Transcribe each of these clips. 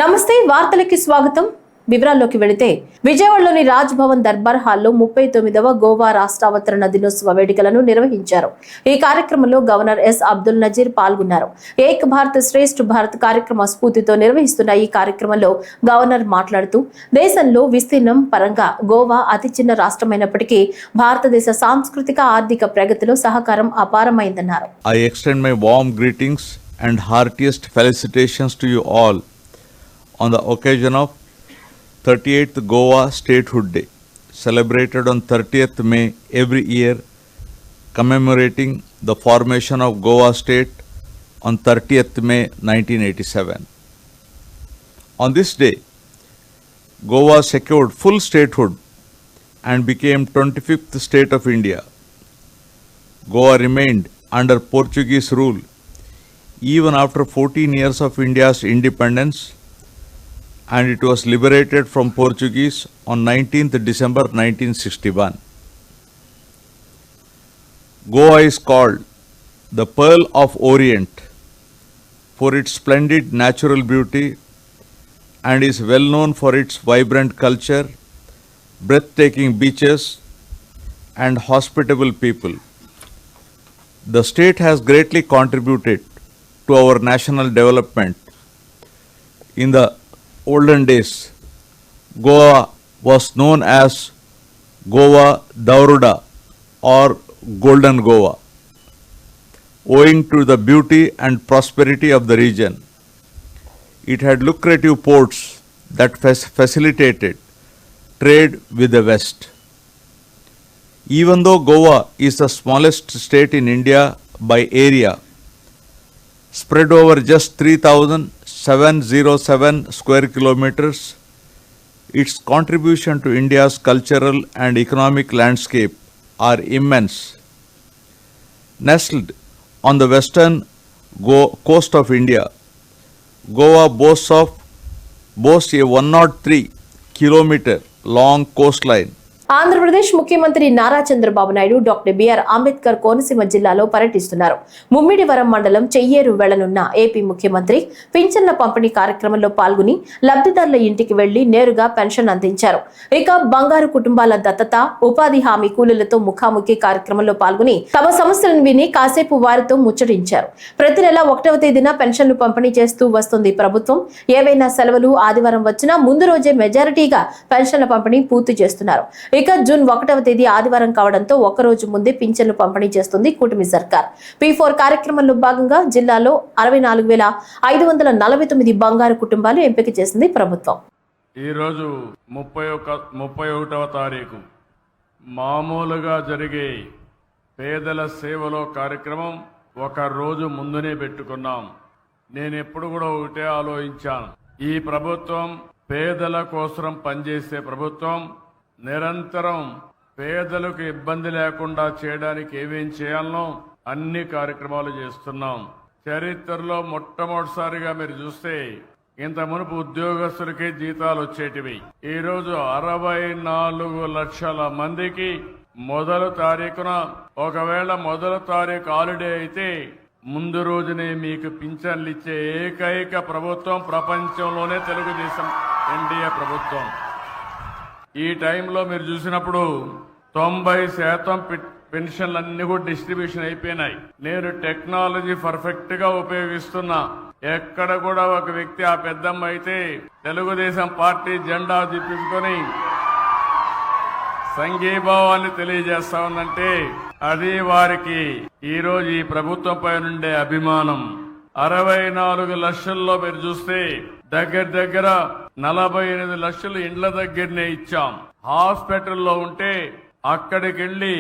నమస్తే వార్తలకి స్వాగతం. వివరాల్లోకి వెళితే విజయవాడలోని రాజ్ భవన్ దర్బార్ హాల్లో 39వ గోవా రాష్ట్రావతరణ దినోత్సవ వేడుకలను నిర్వహించారు. ఈ కార్యక్రమంలో గవర్నర్ ఎస్ అబ్దుల్ నజీర్ పాల్గొన్నారు. ఏక్ భారత్ శ్రేష్ఠ భారత్ కార్యక్రమ స్ఫూర్తితో నిర్వహిస్తున్న ఈ కార్యక్రమంలో గవర్నర్ మాట్లాడుతూ దేశంలో విస్తీర్ణం పరంగా గోవా అతి చిన్న రాష్ట్రమైనప్పటికీ భారతదేశ సాంస్కృతిక ఆర్థిక ప్రగతిలో సహకారం అపారమైందన్నారు. I extend my warm greetings and heartiest felicitations to you all on the occasion of 38th Goa Statehood Day, celebrated on 30th May every year, commemorating the formation of Goa State on 30th May 1987. On this day, Goa secured full statehood and became 25th state of India. Goa remained under Portuguese rule even after 14 years of India's independence, and it was liberated from Portuguese on 19th December 1961. Goa is called the Pearl of Orient for its splendid natural beauty and is well known for its vibrant culture, breathtaking beaches, and hospitable people. The state has greatly contributed to our national development. In the olden days, Goa was known as Goa Dauruda or Golden Goa, owing to the beauty and prosperity of the region. It had lucrative ports that facilitated trade with the West. Even though Goa is the smallest state in India by area, spread over just 3,707 square kilometers, its contribution to India's cultural and economic landscape are immense. Nestled on the western coast of India, Goa boasts a 103-kilometer long coastline. Andhra Pradesh ముఖ్యమంత్రి Nara Chandrababu Naidu doctor BR Ambedkar Konaseema జిల్లాలో పర్యటిస్తున్నారు. ముమ్మిడివరం మండలం Cheyyeru వెళ్లనున్న AP ముఖ్యమంత్రి పింఛన్ల పంపిణీ కార్యక్రమంలో పాల్గొని లబ్ధిదారుల ఇంటికి వెళ్లి నేరుగా పెన్షన్ అందించారు. ఇక బంగారు కుటుంబాల దత్తత, ఉపాధి హామీ కూలీలతో ముఖాముఖి కార్యక్రమంలో పాల్గొని తమ సమస్యలను విని కాసేపు వారితో ముచ్చటించారు. ప్రతి నెల 1వ తేదీన పెన్షన్లు పంపిణీ చేస్తూ వస్తుంది ప్రభుత్వం. ఏవైనా సెలవులు ఆదివారం వచ్చినా ముందు రోజే మెజారిటీగా పెన్షన్ల పంపిణీ పూర్తి చేస్తున్నారు. ఇక జూన్ 1వ తేదీ ఆదివారం కావడంతో ఒక్కరోజు ముందే పింఛన్లు పంపిణీ చేస్తుంది కూటమి సర్కార్. P4 కార్యక్రమంలో భాగంగా జిల్లాలో 64,549 బంగారు కుటుంబాలు ఎంపిక చేసింది ప్రభుత్వం. ఈరోజు 31వ తారీఖు మామూలుగా జరిగే పేదల సేవలో కార్యక్రమం ఒక రోజు ముందునే పెట్టుకున్నాం. నేను ఎప్పుడు కూడా ఒకటే ఆలోచించాను, ఈ ప్రభుత్వం పేదల కోసం పనిచేసే ప్రభుత్వం. నిరంతరం పేదలకు ఇబ్బంది లేకుండా చేయడానికి ఏమేం చేయాలనో అన్ని కార్యక్రమాలు చేస్తున్నాం. చరిత్రలో మొట్టమొదటిసారిగా మీరు చూస్తే ఇంత మునుపు ఉద్యోగస్తులకి జీతాలు వచ్చేటివి. ఈరోజు 64 లక్షల మందికి మొదటి తారీఖున, ఒకవేళ మొదటి తారీఖు హాలిడే అయితే ముందు రోజునే మీకు పింఛన్లు ఇచ్చే ఏకైక ప్రభుత్వం ప్రపంచంలోనే తెలుగుదేశం ఎన్డీఏ ప్రభుత్వం. ఈ టైంలో మీరు చూసినప్పుడు 90% పెన్షన్లన్నీ కూడా డిస్ట్రిబ్యూషన్ అయిపోయినాయి. నేను టెక్నాలజీ పర్ఫెక్ట్ గా ఉపయోగిస్తున్నా. ఎక్కడ కూడా ఒక వ్యక్తి, ఆ పెద్దమ్మ అయితే తెలుగుదేశం పార్టీ జెండా దిప్పించుకొని సంఘీభావాన్ని తెలియజేస్తా ఉందంటే అది వారికి ఈరోజు ఈ ప్రభుత్వంపై నుండే అభిమానం. 64 లక్షల్లో మీరు చూస్తే దగ్గర 48 లక్షలు ఇండ్ల దగ్గరనే ఇచ్చాం. హాస్పిటల్లో ఉంటే అక్కడికి వెళ్లి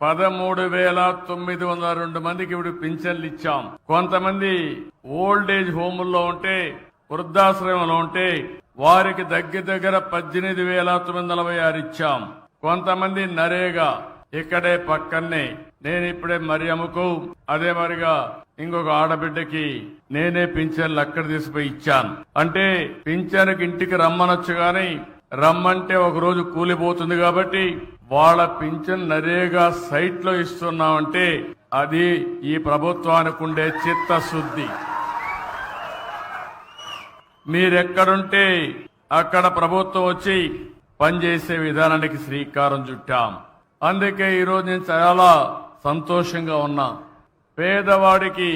13,902 మందికి ఇప్పుడు పింఛన్లు ఇచ్చాం. కొంతమంది ఓల్డ్ ఏజ్ హోముల్లో ఉంటే, వృద్ధాశ్రమంలో ఉంటే వారికి దగ్గర 18,946 ఇచ్చాం. కొంతమంది నరేగా ఇక్కడే పక్కనే. నేను ఇప్పుడే మరియమ్మకు, అదే మరిగా ఇంకొక ఆడబిడ్డకి నేనే పింఛన్లు అక్కడ తీసుకుపోయి ఇచ్చాను. అంటే పింఛన్కి ఇంటికి రమ్మనొచ్చు గాని రమ్మంటే ఒక రోజు కూలిపోతుంది కాబట్టి వాళ్ళ పింఛన్ నరేగా సైట్ లో ఇస్తున్నామంటే అది ఈ ప్రభుత్వానికి ఉండే చిత్తశుద్ధి. మీరెక్కడుంటే అక్కడ ప్రభుత్వం వచ్చి పనిచేసే విధానానికి శ్రీకారం చుట్టాం. అందుకే ఈరోజు నేను చాలా సంతోషంగా ఉన్నా. పేదవాడికి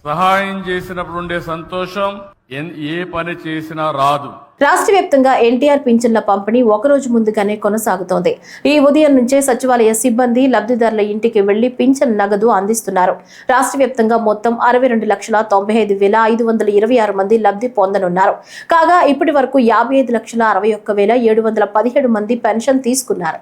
సహాయం చేసినప్పుడు ఉండే సంతోషం ఏ పని చేసినా రాదు. రాష్ట్ర వ్యాప్తంగా ఎన్టీఆర్ పింఛన్ల పంపిణీ ఒకరోజు ముందుగానే కొనసాగుతోంది. ఈ ఉదయం నుంచే సచివాలయ సిబ్బంది లబ్ధిదారుల ఇంటికి వెళ్లి పింఛన్ నగదు అందిస్తున్నారు. రాష్ట్ర వ్యాప్తంగా మొత్తం 62,95,526 మంది లబ్ధి పొందనున్నారు. కాగా ఇప్పటి వరకు 55,61,717 మంది పెన్షన్ తీసుకున్నారు.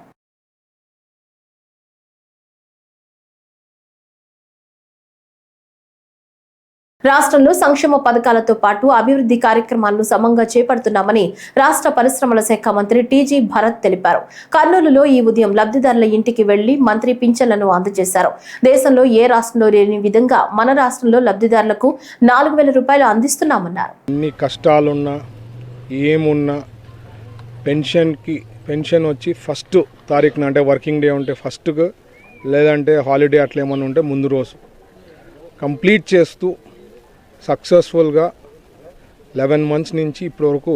రాష్ట్రంలో సంక్షేమ పథకాలతో పాటు అభివృద్ధి కార్యక్రమాలను సమంగా చేపడుతున్నామని రాష్ట్ర పరిశ్రమల శాఖ మంత్రి టీజీ భరత్ తెలిపారు. కర్నూలులో ఈ ఉదయం లబ్ధిదారుల ఇంటికి వెళ్లి మంత్రి పింఛన్లను అందజేశారు. దేశంలో ఏ రాష్ట్రంలో లేని విధంగా మన రాష్ట్రంలో లబ్ధిదారులకు 4,000 రూపాయలు అందిస్తున్నామన్నారు. ఎన్ని కష్టాలున్నా ఏమున్నా పెన్షన్ వచ్చి ఫస్ట్ తారీఖున, అంటే వర్కింగ్ డే ఉంటే ఫస్ట్కు, లేదంటే హాలిడే అట్లా ఏమన్నా ఉంటే ముందు రోజు కంప్లీట్ చేస్తూ సక్సెస్ఫుల్గా 11 మంత్స్ నుంచి ఇప్పటివరకు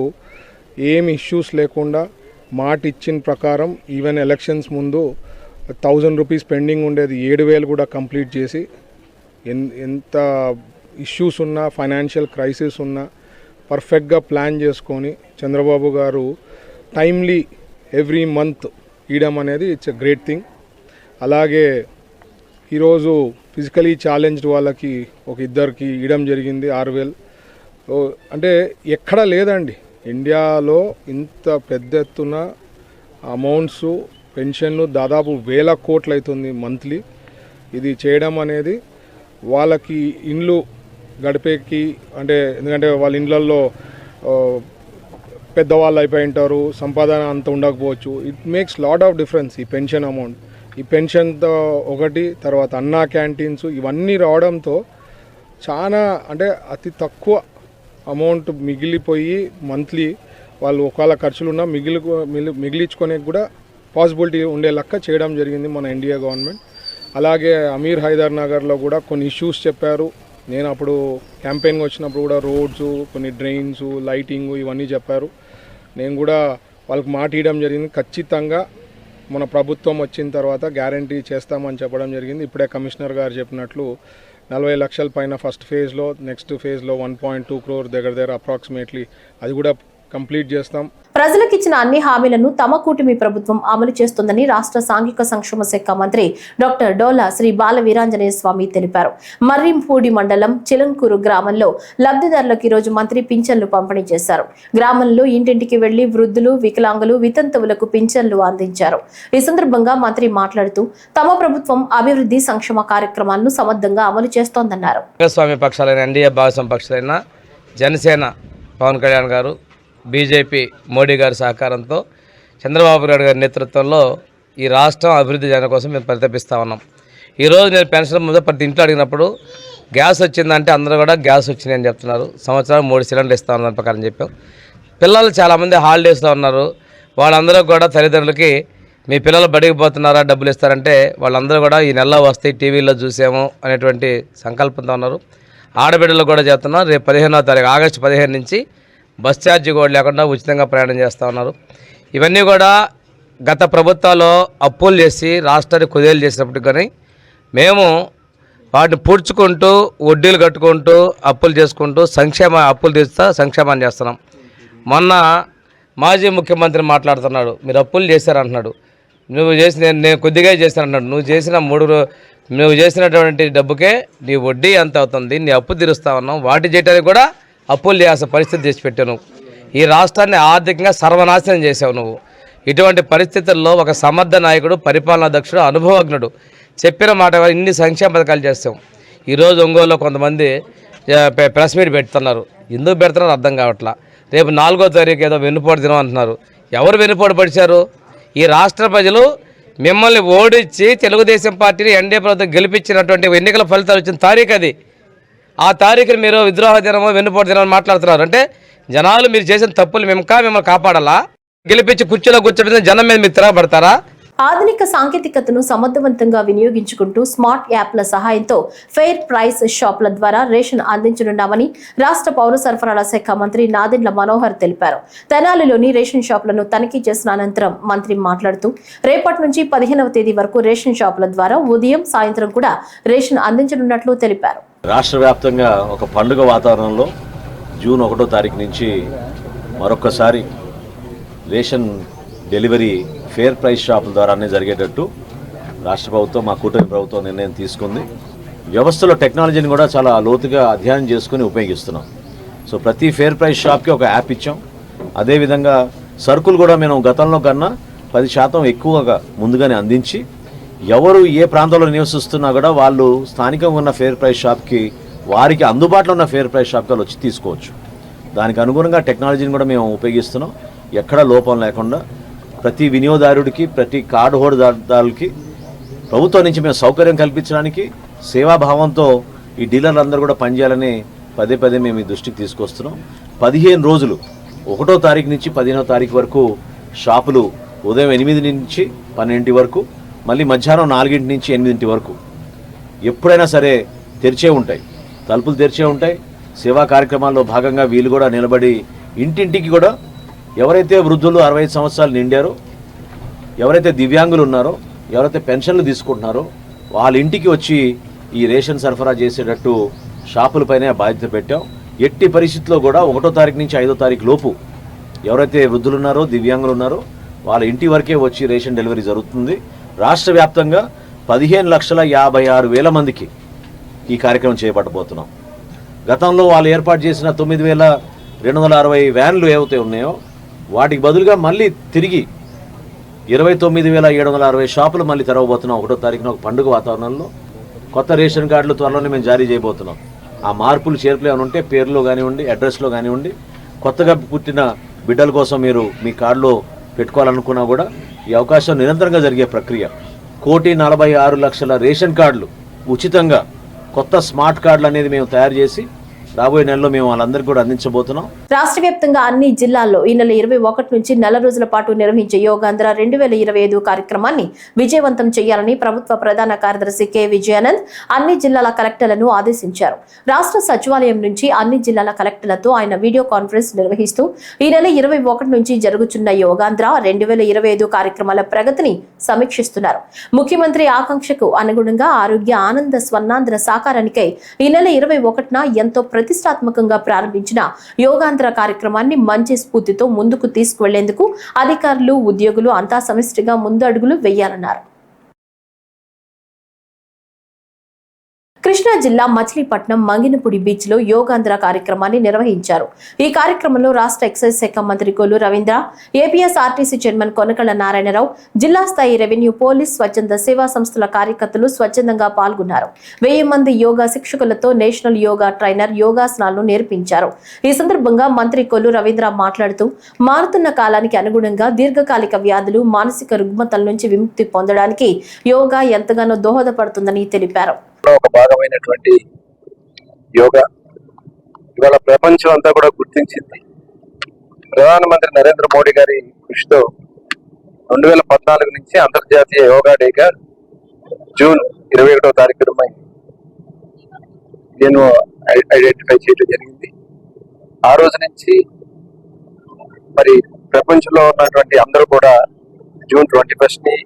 ఏమి ఇష్యూస్ లేకుండా మాట ఇచ్చిన ప్రకారం ఈవెన్ ఎలక్షన్స్ ముందు 1,000 రూపీస్ పెండింగ్ ఉండేది 7,000 కూడా కంప్లీట్ చేసి, ఎంత ఇష్యూస్ ఉన్నా ఫైనాన్షియల్ క్రైసిస్ ఉన్నా పర్ఫెక్ట్గా ప్లాన్ చేసుకొని చంద్రబాబు గారు టైమ్లీ ఎవ్రీ మంత్ ఇవ్వడం అనేది ఇట్స్ ఎ గ్రేట్ థింగ్. అలాగే ఈరోజు ఫిజికలీ ఛాలెంజ్డ్ వాళ్ళకి ఒక ఇద్దరికి ఇవ్వడం జరిగింది 6,000. అంటే ఎక్కడా లేదండి ఇండియాలో ఇంత పెద్ద ఎత్తున అమౌంట్స్ పెన్షన్లు దాదాపు 1,000 కోట్లు అవుతుంది మంత్లీ. ఇది చేయడం అనేది వాళ్ళకి ఇండ్లు గడిపేకి, అంటే ఎందుకంటే వాళ్ళ ఇండ్లల్లో పెద్దవాళ్ళు అయిపోయి ఉంటారు, సంపాదన అంత ఉండకపోవచ్చు. It makes lot of difference ఈ పెన్షన్ అమౌంట్. ఈ పెన్షన్తో ఒకటి, తర్వాత అన్నా క్యాంటీన్స్ ఇవన్నీ రావడంతో చాలా, అంటే అతి తక్కువ అమౌంట్ మిగిలిపోయి మంత్లీ వాళ్ళు ఒకవేళ ఖర్చులు ఉన్నా మిగిలించుకునే కూడా పాసిబిలిటీ ఉండే లెక్క చేయడం జరిగింది మన ఇండియా గవర్నమెంట్. అలాగే అమీర్ హైదర్ నగర్లో కూడా కొన్ని ఇష్యూస్ చెప్పారు. నేను అప్పుడు క్యాంపెయిన్కి వచ్చినప్పుడు కూడా రోడ్స్, కొన్ని డ్రైన్స్, లైటింగ్ ఇవన్నీ చెప్పారు. నేను కూడా వాళ్ళకి మాట ఇవ్వడం జరిగింది, ఖచ్చితంగా మన ప్రభుత్వం వచ్చిన తర్వాత గ్యారంటీ చేస్తామని చెప్పడం జరిగింది. ఇప్పుడే కమిషనర్ గారు చెప్పినట్లు 40 లక్షల పైన ఫస్ట్ ఫేజ్లో, నెక్స్ట్ ఫేజ్లో 1.2 crore దగ్గర అప్రాక్సిమేట్లీ అది కూడా కంప్లీట్ చేస్తాం. ప్రజలకిచ్చిన అన్ని హామీలను తమ కూటమి ప్రభుత్వం అమలు చేస్తుందని రాష్ట్ర సాంఘిక సంక్షేమ శాఖ మంత్రి డాక్టర్ డోలా శ్రీ బాల వీరాంజనేయ స్వామి తెలిపారు. మర్రింపూడి మండలం చిలంకూరు గ్రామంలో లబ్ధిదారులకు ఈరోజు మంత్రి పింఛన్లు పంపిణీ చేశారు. గ్రామంలో ఇంటింటికి వెళ్లి వృద్ధులు, వికలాంగులు, వితంతువులకు పింఛన్లు అందించారు. ఈ సందర్భంగా మంత్రి మాట్లాడుతూ తమ ప్రభుత్వం అభివృద్ధి సంక్షేమ కార్యక్రమాలను సమర్థంగా అమలు చేస్తోందన్నారు. స్వామి పక్షాలైన ఎన్డీఏ భాగస్వామ్య పక్షాలైన జనసేన పవన్ కళ్యాణ్ గారు, బీజేపీ మోడీ గారి సహకారంతో చంద్రబాబు నాయుడు గారి నేతృత్వంలో ఈ రాష్ట్రం అభివృద్ధి చేయడం కోసం మేము పరితపిస్తూ ఉన్నాం. ఈరోజు నేను పెన్షన్ ముందు ప్రతి ఇంట్లో అడిగినప్పుడు గ్యాస్ వచ్చిందంటే అందరూ కూడా గ్యాస్ వచ్చినాయని చెప్తున్నారు. సంవత్సరం 3 సిలిండర్లు ఇస్తామని దాని ప్రకారం చెప్పాం. పిల్లలు చాలామంది హాలిడేస్లో ఉన్నారు. వాళ్ళందరూ కూడా తల్లిదండ్రులకి మీ పిల్లలు బడికి పోతున్నారా, డబ్బులు ఇస్తారంటే వాళ్ళందరూ కూడా ఈ నెలలో వస్తాయి, టీవీలో చూసాము అనేటువంటి సంకల్పంతో ఉన్నారు. ఆడబిడ్డలు కూడా చెప్తున్నాం, రేపు 15వ తారీఖు ఆగస్టు 15 నుంచి బస్ ఛార్జీ కూడా లేకుండా ఉచితంగా ప్రయాణం చేస్తూ ఉన్నారు. ఇవన్నీ కూడా గత ప్రభుత్వాల్లో అప్పులు చేసి రాష్ట్రాన్ని కుదేలు చేసినప్పటికి కానీ మేము వాటిని పూడ్చుకుంటూ వడ్డీలు కట్టుకుంటూ అప్పులు చేసుకుంటూ అప్పులు తీస్తా సంక్షేమాన్ని చేస్తున్నాం. మొన్న మాజీ ముఖ్యమంత్రి మాట్లాడుతున్నాడు, మీరు అప్పులు చేశారంటున్నాడు. నువ్వు చేసిన నేను కొద్దిగా చేశానంటున్నాడు. నువ్వు చేసినటువంటి డబ్బుకే నీ వడ్డీ ఎంత అవుతుంది, నీ అప్పు తీరుస్తా ఉన్నావు. వాటి చేయడానికి కూడా అప్పులు చేయాల్సిన పరిస్థితి తెచ్చి పెట్టావు. ఈ రాష్ట్రాన్ని ఆర్థికంగా సర్వనాశనం చేసావు నువ్వు. ఇటువంటి పరిస్థితుల్లో ఒక సమర్థ నాయకుడు, పరిపాలనా దక్షుడు, అనుభవజ్ఞుడు చెప్పిన మాట ఇన్ని సంక్షేమ పథకాలు చేస్తాం. ఈరోజు ఒంగోలులో కొంతమంది ప్రెస్ మీట్ పెడుతున్నారు. ఎందుకు పెడుతున్నారో అర్థం కావట్లా. రేపు 4వ తారీఖు ఏదో వెన్నుపోటు దినం అంటున్నారు. ఎవరు వెన్నుపోటు పడిచారు? ఈ రాష్ట్ర ప్రజలు మిమ్మల్ని ఓడించి తెలుగుదేశం పార్టీని ఎన్డీఏ ప్రభుత్వం గెలిపించినటువంటి ఎన్నికల ఫలితాలు వచ్చిన తారీఖు అది. ఆ తారీఖుని మీరు విద్రోహ దినమో వెన్నుపోటు దినమో మాట్లాడుతున్నారు. అంటే జనాలు మీరు చేసిన తప్పులు మిమ్మల్ని కాపాడాలా? గెలిపించి కుర్చీలో కూర్చోబెట్టిన జనం మీద మీరు తిరగబడతారా? ఆధునిక సాంకేతికతను సమర్థవంతంగా వినియోగించుకుంటూ స్మార్ట్ యాప్ల సహాయంతో ఫెయిర్ ప్రైస్ షాపుల ద్వారా రేషన్ అందించనున్నామని రాష్ట్ర పౌర సరఫరాల శాఖ మంత్రి నాదెండ్ల మనోహర్ తెలిపారు. తెనాలిలోని రేషన్ షాపులను తనిఖీ చేసిన అనంతరం మంత్రి మాట్లాడుతూ రేపటి నుంచి 15వ తేదీ వరకు రేషన్ షాపుల ద్వారా ఉదయం సాయంత్రం కూడా రేషన్ అందించనున్నట్లు తెలిపారు. రాష్ట్ర వ్యాప్తంగా ఒక పండుగ వాతావరణంలో జూన్ 1వ తారీఖు నుంచి మరొకసారి రేషన్ డెలివరీ ఫేర్ ప్రైస్ షాపుల ద్వారానే జరిగేటట్టు రాష్ట్ర ప్రభుత్వం, మా కూటమి ప్రభుత్వం నిర్ణయం తీసుకుంది. వ్యవస్థలో టెక్నాలజీని కూడా చాలా లోతుగా అధ్యయనం చేసుకుని ఉపయోగిస్తున్నాం. సో ప్రతి ఫేర్ ప్రైస్ షాప్కి ఒక యాప్ ఇచ్చాం. అదేవిధంగా సరుకులు కూడా మేము గతంలో కన్నా 10% ఎక్కువగా ముందుగానే అందించి ఎవరు ఏ ప్రాంతంలో నివసిస్తున్నా కూడా వాళ్ళు స్థానికంగా ఉన్న ఫేర్ ప్రైస్ షాప్కి వారికి అందుబాటులో ఉన్న ఫేర్ ప్రైస్ షాప్కి వచ్చి తీసుకోవచ్చు. దానికి అనుగుణంగా టెక్నాలజీని కూడా మేము ఉపయోగిస్తున్నాం. ఎక్కడా లోపం లేకుండా ప్రతి వినియోగదారుడికి, ప్రతి కార్డు హోల్డర్దారులకి ప్రభుత్వం నుంచి మేము సౌకర్యం కల్పించడానికి సేవాభావంతో ఈ డీలర్లందరూ కూడా పనిచేయాలని పదే మేము ఈ దృష్టికి తీసుకొస్తున్నాం. 15 రోజులు 1వ తారీఖు నుంచి 15వ తారీఖు వరకు షాపులు ఉదయం 8 నుంచి 12 వరకు, మళ్ళీ మధ్యాహ్నం 4 నుంచి 8 వరకు ఎప్పుడైనా సరే తెరిచే ఉంటాయి, తలుపులు తెరిచే ఉంటాయి. సేవా కార్యక్రమాల్లో భాగంగా వీళ్ళు కూడా నిలబడి ఇంటింటికి కూడా ఎవరైతే వృద్ధులు 65 సంవత్సరాలు నిండారో, ఎవరైతే దివ్యాంగులు ఉన్నారో, ఎవరైతే పెన్షన్లు తీసుకుంటున్నారో వాళ్ళ ఇంటికి వచ్చి ఈ రేషన్ సరఫరా చేసేటట్టు షాపులపైనే బాధ్యత పెట్టాం. ఎట్టి పరిస్థితుల్లో కూడా 1వ తారీఖు నుంచి 5వ తారీఖు లోపు ఎవరైతే వృద్ధులు ఉన్నారో, దివ్యాంగులు ఉన్నారో వాళ్ళ ఇంటి వరకే వచ్చి రేషన్ డెలివరీ జరుగుతుంది. రాష్ట్ర వ్యాప్తంగా 15,56,000 మందికి ఈ కార్యక్రమం చేపట్టబోతున్నాం. గతంలో వాళ్ళు ఏర్పాటు చేసిన 9,260 వ్యాన్లు ఏవైతే ఉన్నాయో వాటికి బదులుగా మళ్ళీ తిరిగి 29,760 షాపులు మళ్ళీ తెరవబోతున్నాం. 1వ తారీఖున ఒక పండుగ వాతావరణంలో కొత్త రేషన్ కార్డులు త్వరలోనే మేము జారీ చేయబోతున్నాం. ఆ మార్పులు చేర్పులు ఏమైనా ఉంటే పేరులో కానివ్వండి, అడ్రస్లో కానివ్వండి, కొత్తగా పుట్టిన బిడ్డల కోసం మీరు మీ కార్డులో పెట్టుకోవాలనుకున్నా కూడా ఈ అవకాశం నిరంతరంగా జరిగే ప్రక్రియ. 1,46,00,000 రేషన్ కార్డులు ఉచితంగా కొత్త స్మార్ట్ కార్డులు అనేది మేము తయారు చేసి రాబోయే నెలలో మేము వాళ్ళందరికీ కూడా అందించబోతున్నాం. రాష్ట్ర వ్యాప్తంగా అన్ని జిల్లాల్లో ఈ నెల 21 నుంచి నెల రోజుల పాటు నిర్వహించే యోగాంధ్ర 2025 కార్యక్రమాన్ని విజయవంతం చేయాలని ప్రభుత్వ ప్రధాన కార్యదర్శి కె విజయానంద్ అన్ని జిల్లాల కలెక్టర్లను ఆదేశించారు. రాష్ట్ర సచివాలయం నుంచి అన్ని జిల్లాల కలెక్టర్లతో ఆయన వీడియో కాన్ఫరెన్స్ నిర్వహిస్తూ ఈ నెల 21 నుంచి జరుగుతున్న యోగాంధ్ర 2025 కార్యక్రమాల ప్రగతిని సమీక్షిస్తున్నారు. ముఖ్యమంత్రి ఆకాంక్షకు అనుగుణంగా ఆరోగ్య ఆనంద స్వర్ణాంధ్ర సాకారానికై ఈ నెల 21న ఎంతో ప్రతిష్టాత్మకంగా ప్రారంభించిన యోగాంధ్ర కార్యక్రమాన్ని మంచి స్ఫూర్తితో ముందుకు తీసుకువెళ్లేందుకు అధికారులు, ఉద్యోగులు అంతా సమిష్టిగా ముందు అడుగులు వేయాలన్నారు. కృష్ణా జిల్లా మచిలీపట్నం మంగినపూడి బీచ్ లో యోగాంధ్ర కార్యక్రమాన్ని నిర్వహించారు. ఈ కార్యక్రమంలో రాష్ట్ర ఎక్సైజ్ శాఖ మంత్రి కొల్లు రవీంద్ర, ఏపీఎస్ఆర్టీసీ చైర్మన్ కొనకళ్ళ నారాయణరావు, జిల్లా స్థాయి రెవెన్యూ, పోలీస్, స్వచ్ఛంద సేవా సంస్థల కార్యకర్తలు స్వచ్ఛందంగా పాల్గొన్నారు. 1000 మంది యోగా శిక్షకులతో నేషనల్ యోగా ట్రైనర్ యోగాసనాలను నేర్పించారు. ఈ సందర్భంగా మంత్రి కొల్లు రవీంద్ర మాట్లాడుతూ మారుతున్న కాలానికి అనుగుణంగా దీర్ఘకాలిక వ్యాధులు, మానసిక రుగ్మతల నుంచి విముక్తి పొందడానికి యోగా ఎంతగానో దోహదపడుతుందని తెలిపారు. ఒక భాగమైనటువంటి యోగా ఇవాళ ప్రపంచం అంతా కూడా గుర్తించింది. ప్రధానమంత్రి నరేంద్ర మోడీ గారి కృషితో 2014 నుంచి అంతర్జాతీయ యోగా డేగా జూన్ 21వ తారీఖున నేను ఐడెంటిఫై చేయడం జరిగింది. ఆ రోజు నుంచి మరి ప్రపంచంలో ఉన్నటువంటి అందరూ కూడా జూన్ 21 ని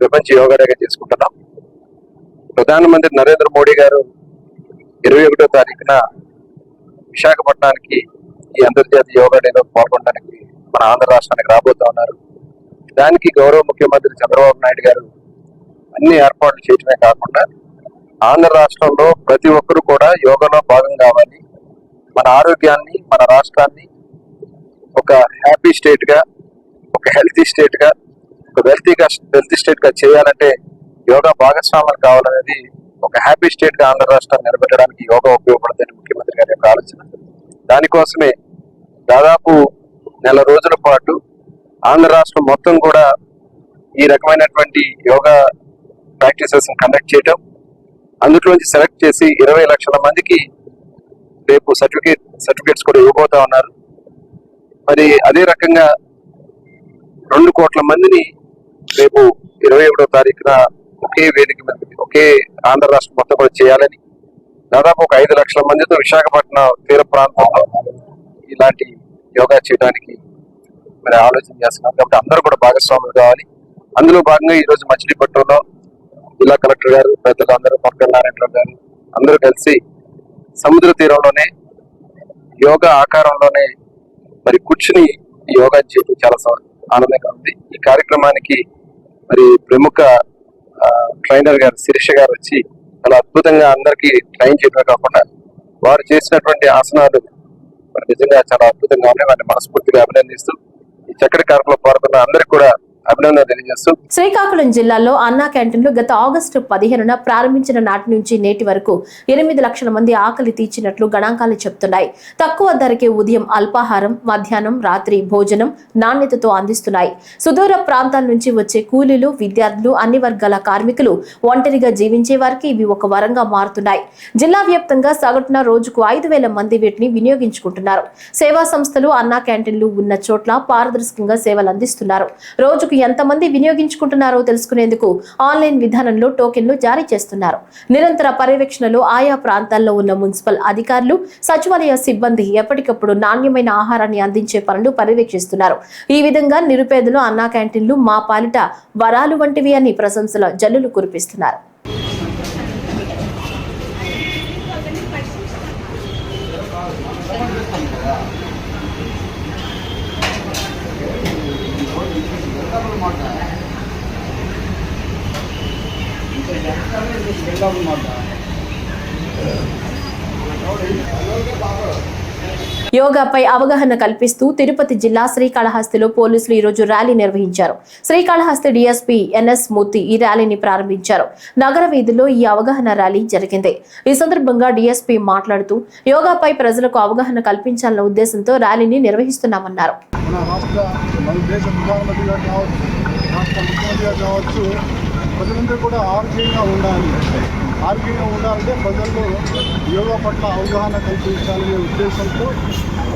ప్రపంచ యోగా డేగా చేసుకుంటున్నాం. ప్రధానమంత్రి నరేంద్ర మోడీ గారు 21వ తారీఖున విశాఖపట్నానికి ఈ అంతర్జాతీయ యోగా డేలో పాల్గొనడానికి మన ఆంధ్ర రాష్ట్రానికి రాబోతా ఉన్నారు. దానికి గౌరవ ముఖ్యమంత్రి చంద్రబాబు నాయుడు గారు అన్ని ఏర్పాట్లు చేయడమే కాకుండా ఆంధ్ర రాష్ట్రంలో ప్రతి ఒక్కరూ కూడా యోగాలో భాగం కావాలి, మన ఆరోగ్యాన్ని, మన రాష్ట్రాన్ని ఒక హ్యాపీ స్టేట్ గా, ఒక హెల్తీ స్టేట్ గా, ఒక వెల్తీ స్టేట్ గా చేయాలంటే యోగా భాగస్వామ్యం కావాలనేది ఒక హ్యాపీ స్టేట్ గా ఆంధ్ర రాష్ట్రాన్ని నిలబెట్టడానికి యోగా ఉపయోగపడుతుంది ముఖ్యమంత్రి గారి యొక్క ఆలోచన. దానికోసమే దాదాపు నెల రోజుల పాటు ఆంధ్ర రాష్ట్రం మొత్తం కూడా ఈ రకమైనటువంటి యోగా ప్రాక్టీసెస్ కండక్ట్ చేయటం, అందులోంచి సెలెక్ట్ చేసి 20 లక్షల మందికి రేపు సర్టిఫికేట్స్ కూడా ఇవ్వబోతా ఉన్నారు. మరి అదే రకంగా 2 కోట్ల మందిని రేపు 21వ తారీఖున ఒకే వేదిక మీద ఒకే ఆంధ్ర రాష్ట్రం మొత్తం కూడా చేయాలని దాదాపు ఒక 5 లక్షల మందితో విశాఖపట్నం తీర ప్రాంతంలో ఇలాంటి యోగా చేయడానికి మరి ఆలోచన చేస్తున్నాం. కాబట్టి అందరూ కూడా భాగస్వాములు కావాలి. అందులో భాగంగా ఈ రోజు మచిలీపట్నంలో జిల్లా కలెక్టర్ గారు, పెద్దలు అందరూ, మొక్కల నారాయణరావు గారు అందరూ కలిసి సముద్ర తీరంలోనే యోగా ఆకారంలోనే మరి కూర్చుని యోగా చేయడం చాలా ఆనందంగా ఉంది. ఈ కార్యక్రమానికి మరి ప్రముఖ ట్రైనర్ గారు శిరీష గారు వచ్చి చాలా అద్భుతంగా అందరికీ ట్రైన్ చేయడమే కాకుండా వారు చేసినటువంటి ఆసనాలు మరి నిజంగా చాలా అద్భుతంగా ఉన్నాయి. వారిని మనస్ఫూర్తిగా అభినందిస్తూ ఈ చక్కటి కార్యక్రమంలో పాల్గొన్న అందరికీ కూడా అభినందన తెలియజేస్తూ శ్రీకాకుళం జిల్లాలో అన్నా క్యాంటీన్లు గత ఆగస్టు 15న ప్రారంభించిన నాటి నుంచి నేటి వరకు 8 లక్షల మంది ఆకలి తీర్చినట్లు గణాంకాలు చెబుతున్నాయి. తక్కువ ధరకే ఉదయం అల్పాహారం, మధ్యాహ్నం, రాత్రి భోజనం నాణ్యతతో అందిస్తున్నాయి. సుదూర ప్రాంతాల నుంచి వచ్చే కూలీలు, విద్యార్థులు, అన్ని వర్గాల కార్మికులు, ఒంటరిగా జీవించే వారికి ఇవి ఒక వరంగా మారుతున్నాయి. జిల్లా వ్యాప్తంగా సగటున రోజుకు 5,000 మంది వీటిని వినియోగించుకుంటున్నారు. సేవా సంస్థలు అన్నా క్యాంటీన్లు ఉన్న చోట్ల పారదర్శకంగా సేవలు అందిస్తున్నారు. రోజుకు ఎంతమంది వినియోగించుకుంటున్నారో తెలుసుకునేందుకు ఆన్లైన్ విధానంలో టోకెన్లు జారీ చేస్తున్నారు. నిరంతర పర్యవేక్షణలో ఆయా ప్రాంతాల్లో ఉన్న మున్సిపల్ అధికారులు, సచివాలయ సిబ్బంది ఎప్పటికప్పుడు నాణ్యమైన ఆహారాన్ని అందించే పనులు పర్యవేక్షిస్తున్నారు. ఈ విధంగా నిరుపేదలు అన్నా క్యాంటీన్లు మా పాలిట వరాలు వంటివి అని ప్రశంసల జల్లులు కురిపిస్తున్నారు. యోగాపై అవగాహన కల్పిస్తూ తిరుపతి జిల్లా శ్రీకాళహస్తిలో పోలీసులు ఈ రోజు ర్యాలీ నిర్వహించారు. శ్రీకాళహస్తి డీఎస్పీ ఎన్ఎస్ మూర్తి ఈ ర్యాలీని ప్రారంభించారు. నగర వీధిలో ఈ అవగాహన ర్యాలీ జరిగింది. ఈ సందర్భంగా డీఎస్పీ మాట్లాడుతూ యోగాపై ప్రజలకు అవగాహన కల్పించాలన్న ఉద్దేశంతో ర్యాలీని నిర్వహిస్తున్నామన్నారు. ప్రజలందరూ కూడా ఆరోగ్యంగా ఉండాలంటే ప్రజల్లో యోగా పట్ల అవగాహన కల్పించాలనే ఉద్దేశంతో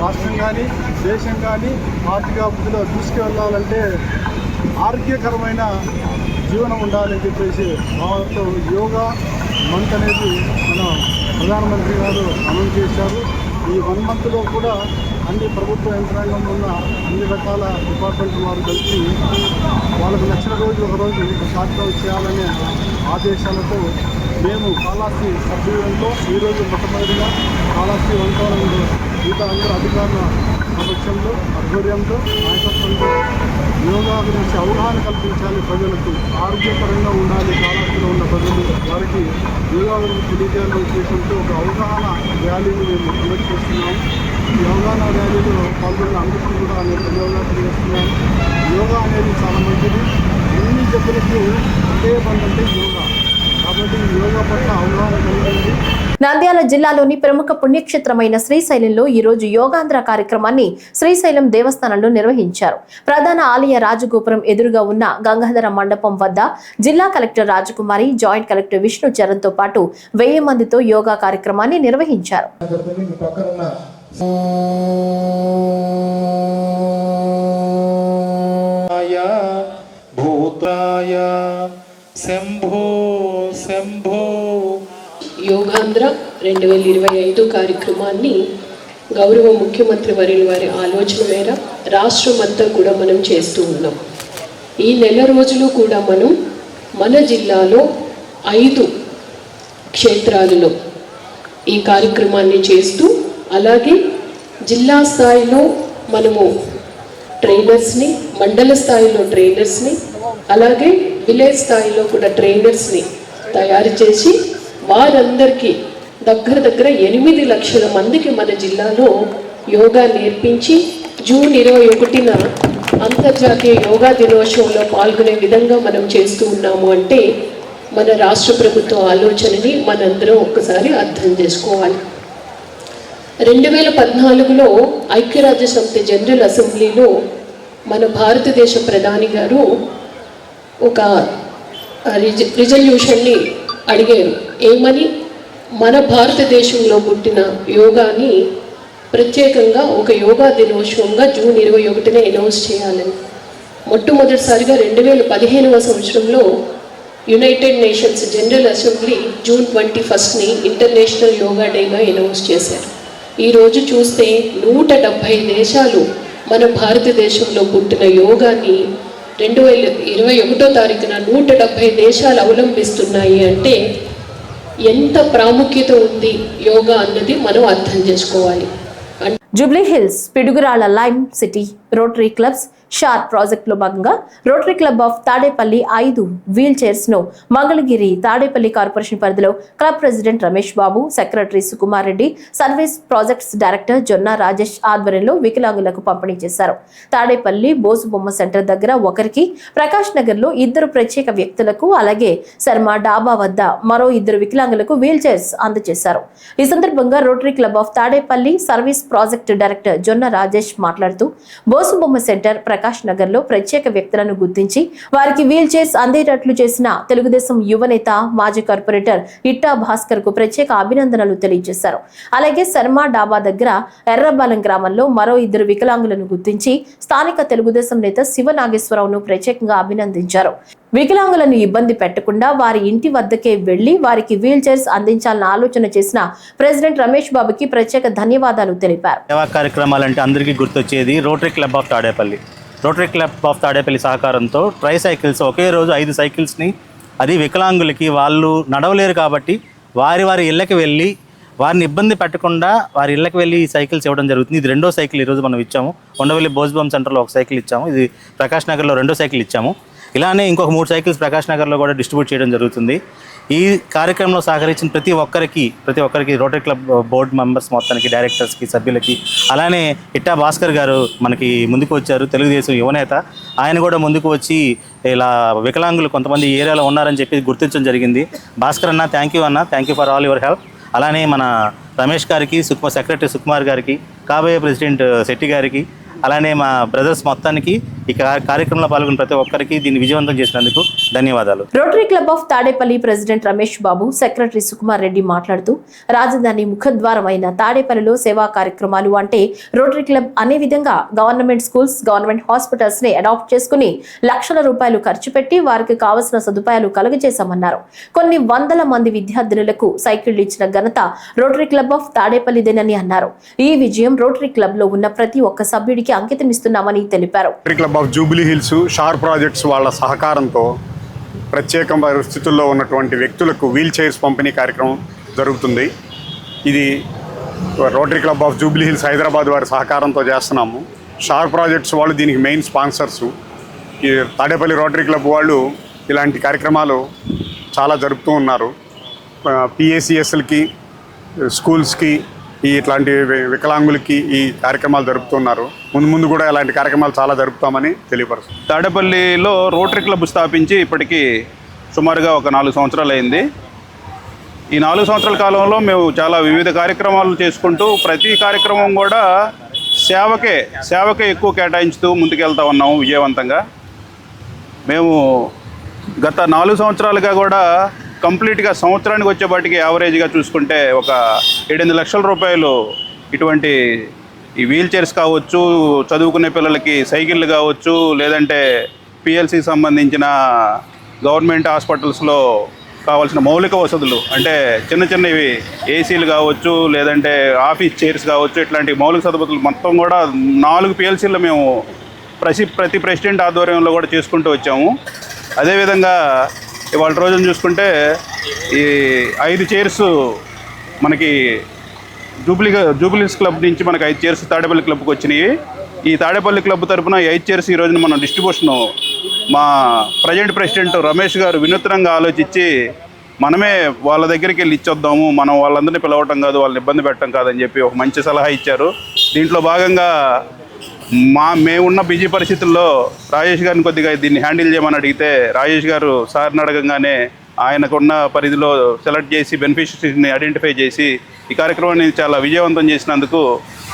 రాష్ట్రం కానీ దేశం కానీ ఆర్థిక అభివృద్ధిలో తీసుకువెళ్ళాలంటే ఆరోగ్యకరమైన జీవనం ఉండాలని చెప్పేసి భావంతో యోగా మంత్ అనేది మన ప్రధానమంత్రి గారు అమలు చేశారు. ఈ 1 మంత్లో కూడా అన్ని ప్రభుత్వ యంత్రాంగంలో ఉన్న అన్ని రకాల డిపార్ట్మెంట్ వారు కలిసి వాళ్ళకు నచ్చిన రోజు ఒకరోజు కార్యక్రమం చేయాలనే ఆదేశాలతో మేము కాళహస్తి సభ్యులంలో ఈరోజు మొట్టమొదటిగా కాళహస్తి వంతవనంలో మిగతా అందరూ అధికారుల సమక్షంలో ఆధ్వర్యంతో నాయకత్వంలో యోగా గురించి అవగాహన కల్పించాలి. ప్రజలకు ఆరోగ్యపరంగా ఉండాలి. కాళహస్తిలో ఉన్న ప్రజలు వారికి యోగా గురించి తెలియజేయాలనే ఉద్దేశంతో ఒక అవగాహన ర్యాలీని మేము కండక్ట్ చేస్తున్నాము. ఈ అవగాహన ర్యాలీలో పాల్గొన్న అందరికీ కూడా నేను ధన్యవాదాలు తెలియజేస్తున్నాను. యోగా అనేది చాలా మంచిది. ఎన్ని జబ్బులకు ఒకే బంధంటే యోగా. కాబట్టి యోగా పట్ల అవగాహన కలిగింది. నంద్యాల జిల్లాలోని ప్రముఖ పుణ్యక్షేత్రమైన శ్రీశైలంలో ఈ రోజు యోగాంధ్ర కార్యక్రమాన్ని శ్రీశైలం దేవస్థానంలో నిర్వహించారు. ప్రధాన ఆలయ రాజగోపురం ఎదురుగా ఉన్న గంగాధర మండపం వద్ద జిల్లా కలెక్టర్ రాజకుమారి, జాయింట్ కలెక్టర్ విష్ణు చరణ్ తో పాటు 1000 మందితో యోగా కార్యక్రమాన్ని నిర్వహించారు. యోగాంధ్ర 2025 కార్యక్రమాన్ని గౌరవ ముఖ్యమంత్రి వర్యుల వారి ఆలోచన మేర రాష్ట్రమంతా కూడా మనం చేస్తూ ఉన్నాం. ఈ నెల రోజులు కూడా మనం మన జిల్లాలో 5 క్షేత్రాలలో ఈ కార్యక్రమాన్ని చేస్తూ, అలాగే జిల్లా స్థాయిలో మనము ట్రైనర్స్ని, మండల స్థాయిలో ట్రైనర్స్ని, అలాగే విలేజ్ స్థాయిలో కూడా ట్రైనర్స్ని తయారు చేసి వారందరికీ దగ్గర 8 లక్షల మందికి మన జిల్లాలో యోగా నేర్పించి జూన్ 21న అంతర్జాతీయ యోగా దినోత్సవంలో పాల్గొనే విధంగా మనం చేస్తూ ఉన్నాము. అంటే మన రాష్ట్ర ప్రభుత్వ ఆలోచనని మనందరం ఒక్కసారి అర్థం చేసుకోవాలి. 2014లో ఐక్యరాజ్య సమితి జనరల్ అసెంబ్లీలో మన భారతదేశ ప్రధాని గారు ఒక రిజల్యూషన్ని అడిగారు. ఏమని? మన భారతదేశంలో పుట్టిన యోగాని ప్రత్యేకంగా ఒక యోగా దినోత్సవంగా జూన్ 21న అనౌన్స్ చేయాలని. మొట్టమొదటిసారిగా 2015వ సంవత్సరంలో United Nations General Assembly June 21ని ఇంటర్నేషనల్ యోగా డేగా అనౌన్స్ చేశారు. ఈరోజు చూస్తే 170 దేశాలు మన భారతదేశంలో పుట్టిన యోగాని 2021వ తారీఖున 170 దేశాలు అవలంబిస్తున్నాయి అంటే ఎంత ప్రాముఖ్యత ఉంది యోగా అన్నది మనం అర్థం చేసుకోవాలి. Jubilee Hills, Piduguralla lime city, rotary clubs షార్ ప్రాజెక్టులో భాగంగా rotary club of Tadepalli 5 wheelchairs ను మంగళగిరి తాడేపల్లి కార్పొరేషన్ పరిధిలో club president Ramesh Babu, secretary Sukumar Reddy, service projects director Jonna Rajesh ఆధ్వర్యంలో వికలాంగులకు పంపిణీ చేశారు. తాడేపల్లి బోసుబొమ్మ సెంటర్ దగ్గర ఒకరికి, ప్రకాష్ నగర్ లో 2 ప్రత్యేక వ్యక్తులకు, అలాగే శర్మ డాబా వద్ద మరో 2 వికలాంగులకు వీల్ చైర్స్ అందజేశారు. ఈ సందర్భంగా rotary club of Tadepalli service project director Jonna Rajesh మాట్లాడుతూ బోసుబొమ్మ సెంటర్, ప్రకాష్ నగర్ లో ప్రత్యేక వ్యక్తులను గుర్తించి వారికి వీల్ చైర్స్ అందేటట్లు చేసిన తెలుగుదేశం యువనేత మాజీ కార్పొరేటర్ ఇట్టా భాస్కర్ కు ప్రత్యేక అభినందనలు తెలియజేశారు. అలాగే శర్మ డాబా దగ్గర ఎర్రబాలెం గ్రామంలో మరో 2 వికలాంగులను గుర్తించి స్థానిక తెలుగుదేశం నేత శివ నాగేశ్వరరావును ప్రత్యేకంగా అభినందించారు. వికలాంగులను ఇబ్బంది పెట్టకుండా వారి ఇంటి వద్దకే వెళ్లి వారికి వీల్ చైర్స్ అందించాలన్న ఆలోచన చేసిన ప్రెసిడెంట్ రమేష్ బాబుకి ప్రత్యేక ధన్యవాదాలు తెలిపారు. సేవా కార్యక్రమాలంటే అందరికీ గుర్తొచ్చేది rotary club of Tadepalli. Rotary club of Tadepalli సహకారంతో ట్రై సైకిల్స్ ఒకే రోజు 5 సైకిల్స్ని, అది వికలాంగులకి వాళ్ళు నడవలేరు కాబట్టి వారి ఇళ్ళకి వెళ్ళి వారిని ఇబ్బంది పెట్టకుండా వారి ఇళ్ళకి వెళ్ళి ఈ సైకిల్స్ ఇవ్వడం జరుగుతుంది. ఇది 2వ సైకిల్ ఈరోజు మనం ఇచ్చాము. కొండవల్లి బోస్బొమ్మ సెంటర్లో 1 సైకిల్ ఇచ్చాము. ఇది ప్రకాష్ నగర్లో 2వ సైకిల్ ఇచ్చాము. ఇలానే ఇంకొక 3 సైకిల్స్ ప్రకాష్ నగర్లో కూడా డిస్ట్రిబ్యూట్ చేయడం జరుగుతుంది. ఈ కార్యక్రమంలో సహకరించిన ప్రతి ఒక్కరికి రోటరీ క్లబ్ బోర్డు మెంబర్స్ మొత్తానికి, డైరెక్టర్స్కి, సభ్యులకి, అలానే ఇట్టా భాస్కర్ గారు మనకి ముందుకు వచ్చారు, తెలుగుదేశం యువనేత. ఆయన కూడా ముందుకు వచ్చి ఇలా వికలాంగులు కొంతమంది ఈ ఏరియాలో ఉన్నారని చెప్పి గుర్తించడం జరిగింది. భాస్కర్ అన్న, thank you for all your help. అలానే మన రమేష్ గారికి, సెక్రటరీ సుకుమార్ గారికి, కాబోయే ప్రెసిడెంట్ శెట్టి గారికి, అలానే మా బ్రదర్స్ మొత్తానికి ఈ కార్యక్రమంలో పాల్గొన్న ప్రతి ఒక్కరికి దీన్ని విజయవంతం చేసినందుకు ధన్యవాదాలు. Rotary club of Tadepalli president Ramesh Babu, secretary Sukumar Reddy మాట్లాడుతూ రాజధాని ముఖద్వారం అయిన తాడేపల్లిలో సేవా కార్యక్రమాలు అంటే రోటరీ క్లబ్ అనే విధంగా గవర్నమెంట్ స్కూల్స్, గవర్నమెంట్ హాస్పిటల్స్ ని అడాప్ట్ చేసుకుని లక్షల రూపాయలు ఖర్చు పెట్టి వారికి కావలసిన సదుపాయాలు కలుగజేశామన్నారు. కొన్ని వందల మంది విద్యార్థినులకు సైకిళ్లు ఇచ్చిన ఘనత రోటరీ క్లబ్ ఆఫ్ తాడేపల్లిదేనని అన్నారు. ఈ విజయం రోటరీ క్లబ్ లో ఉన్న ప్రతి ఒక్క సభ్యుడికి అంకితం ఇస్తున్నామని తెలిపారు. Rotary club of Jubilee Hills, షార్ ప్రాజెక్ట్స్ వాళ్ళ సహకారంతో ప్రత్యేక పరిస్థితుల్లో ఉన్నటువంటి వ్యక్తులకు వీల్ చైర్స్ పంపిణీ కార్యక్రమం జరుగుతుంది. ఇది rotary club of Jubilee hills Hyderabad వారి సహకారంతో చేస్తున్నాము. షార్ ప్రాజెక్ట్స్ వాళ్ళు దీనికి మెయిన్ స్పాన్సర్సు. ఈ తాడేపల్లి రోటరీ క్లబ్ వాళ్ళు ఇలాంటి కార్యక్రమాలు చాలా జరుపుతూ ఉన్నారు. పిఏసిఎస్లకి, స్కూల్స్కి, ఇట్లాంటి వికలాంగులకి ఈ కార్యక్రమాలు జరుపుతున్నారు. ముందు కూడా ఇలాంటి కార్యక్రమాలు చాలా జరుపుతామని తెలియపరుస్తుంది. తాడేపల్లిలో రోటరీ క్లబ్ స్థాపించి ఇప్పటికీ సుమారుగా ఒక 4 సంవత్సరాలు అయింది. ఈ 4 సంవత్సరాల కాలంలో మేము చాలా వివిధ కార్యక్రమాలు చేసుకుంటూ ప్రతి కార్యక్రమం కూడా సేవకే ఎక్కువ కేటాయించుతూ ముందుకెళ్తా ఉన్నాము విజయవంతంగా. మేము గత 4 సంవత్సరాలుగా కూడా కంప్లీట్గా సంవత్సరానికి వచ్చేపాటికి యావరేజ్గా చూసుకుంటే ఒక 7-8 లక్షల రూపాయలు ఇటువంటి ఈ వీల్ చైర్స్ కావచ్చు, చదువుకునే పిల్లలకి సైకిళ్ళు కావచ్చు, లేదంటే పిఎల్సికి సంబంధించిన గవర్నమెంట్ హాస్పిటల్స్లో కావాల్సిన మౌలిక వసతులు అంటే చిన్నవి ఏసీలు కావచ్చు, లేదంటే ఆఫీస్ చైర్స్ కావచ్చు, ఇట్లాంటి మౌలిక సదుపాయాలు మొత్తం కూడా 4 పిఎల్సీలు మేము ప్రతి ప్రెసిడెంట్ ఆధ్వర్యంలో కూడా చేసుకుంటూ వచ్చాము. అదేవిధంగా ఇవాళ రోజున చూసుకుంటే ఈ 5 చైర్స్ మనకి జూబ్లీస్ క్లబ్ నుంచి మనకి 5 చైర్స్ తాడేపల్లి క్లబ్కి వచ్చినాయి. ఈ తాడేపల్లి క్లబ్ తరఫున 5 చైర్స్ ఈ రోజున మనం డిస్ట్రిబ్యూషను మా ప్రజెంట్ ప్రెసిడెంట్ రమేష్ గారు వినూత్నంగా ఆలోచించి మనమే వాళ్ళ దగ్గరికి వెళ్ళి ఇచ్చొద్దాము, మనం వాళ్ళందరినీ పిలవటం కాదు, వాళ్ళని ఇబ్బంది పెట్టడం కాదని చెప్పి ఒక మంచి సలహా ఇచ్చారు. దీంట్లో భాగంగా మేమున్న బిజీ పరిస్థితుల్లో రాజేష్ గారిని కొద్దిగా దీన్ని హ్యాండిల్ చేయమని అడిగితే రాజేష్ గారు సార్ని అడగంగానే ఆయనకున్న పరిధిలో సెలెక్ట్ చేసి బెనిఫిషరీస్ని ఐడెంటిఫై చేసి ఈ కార్యక్రమాన్ని చాలా విజయవంతం చేసినందుకు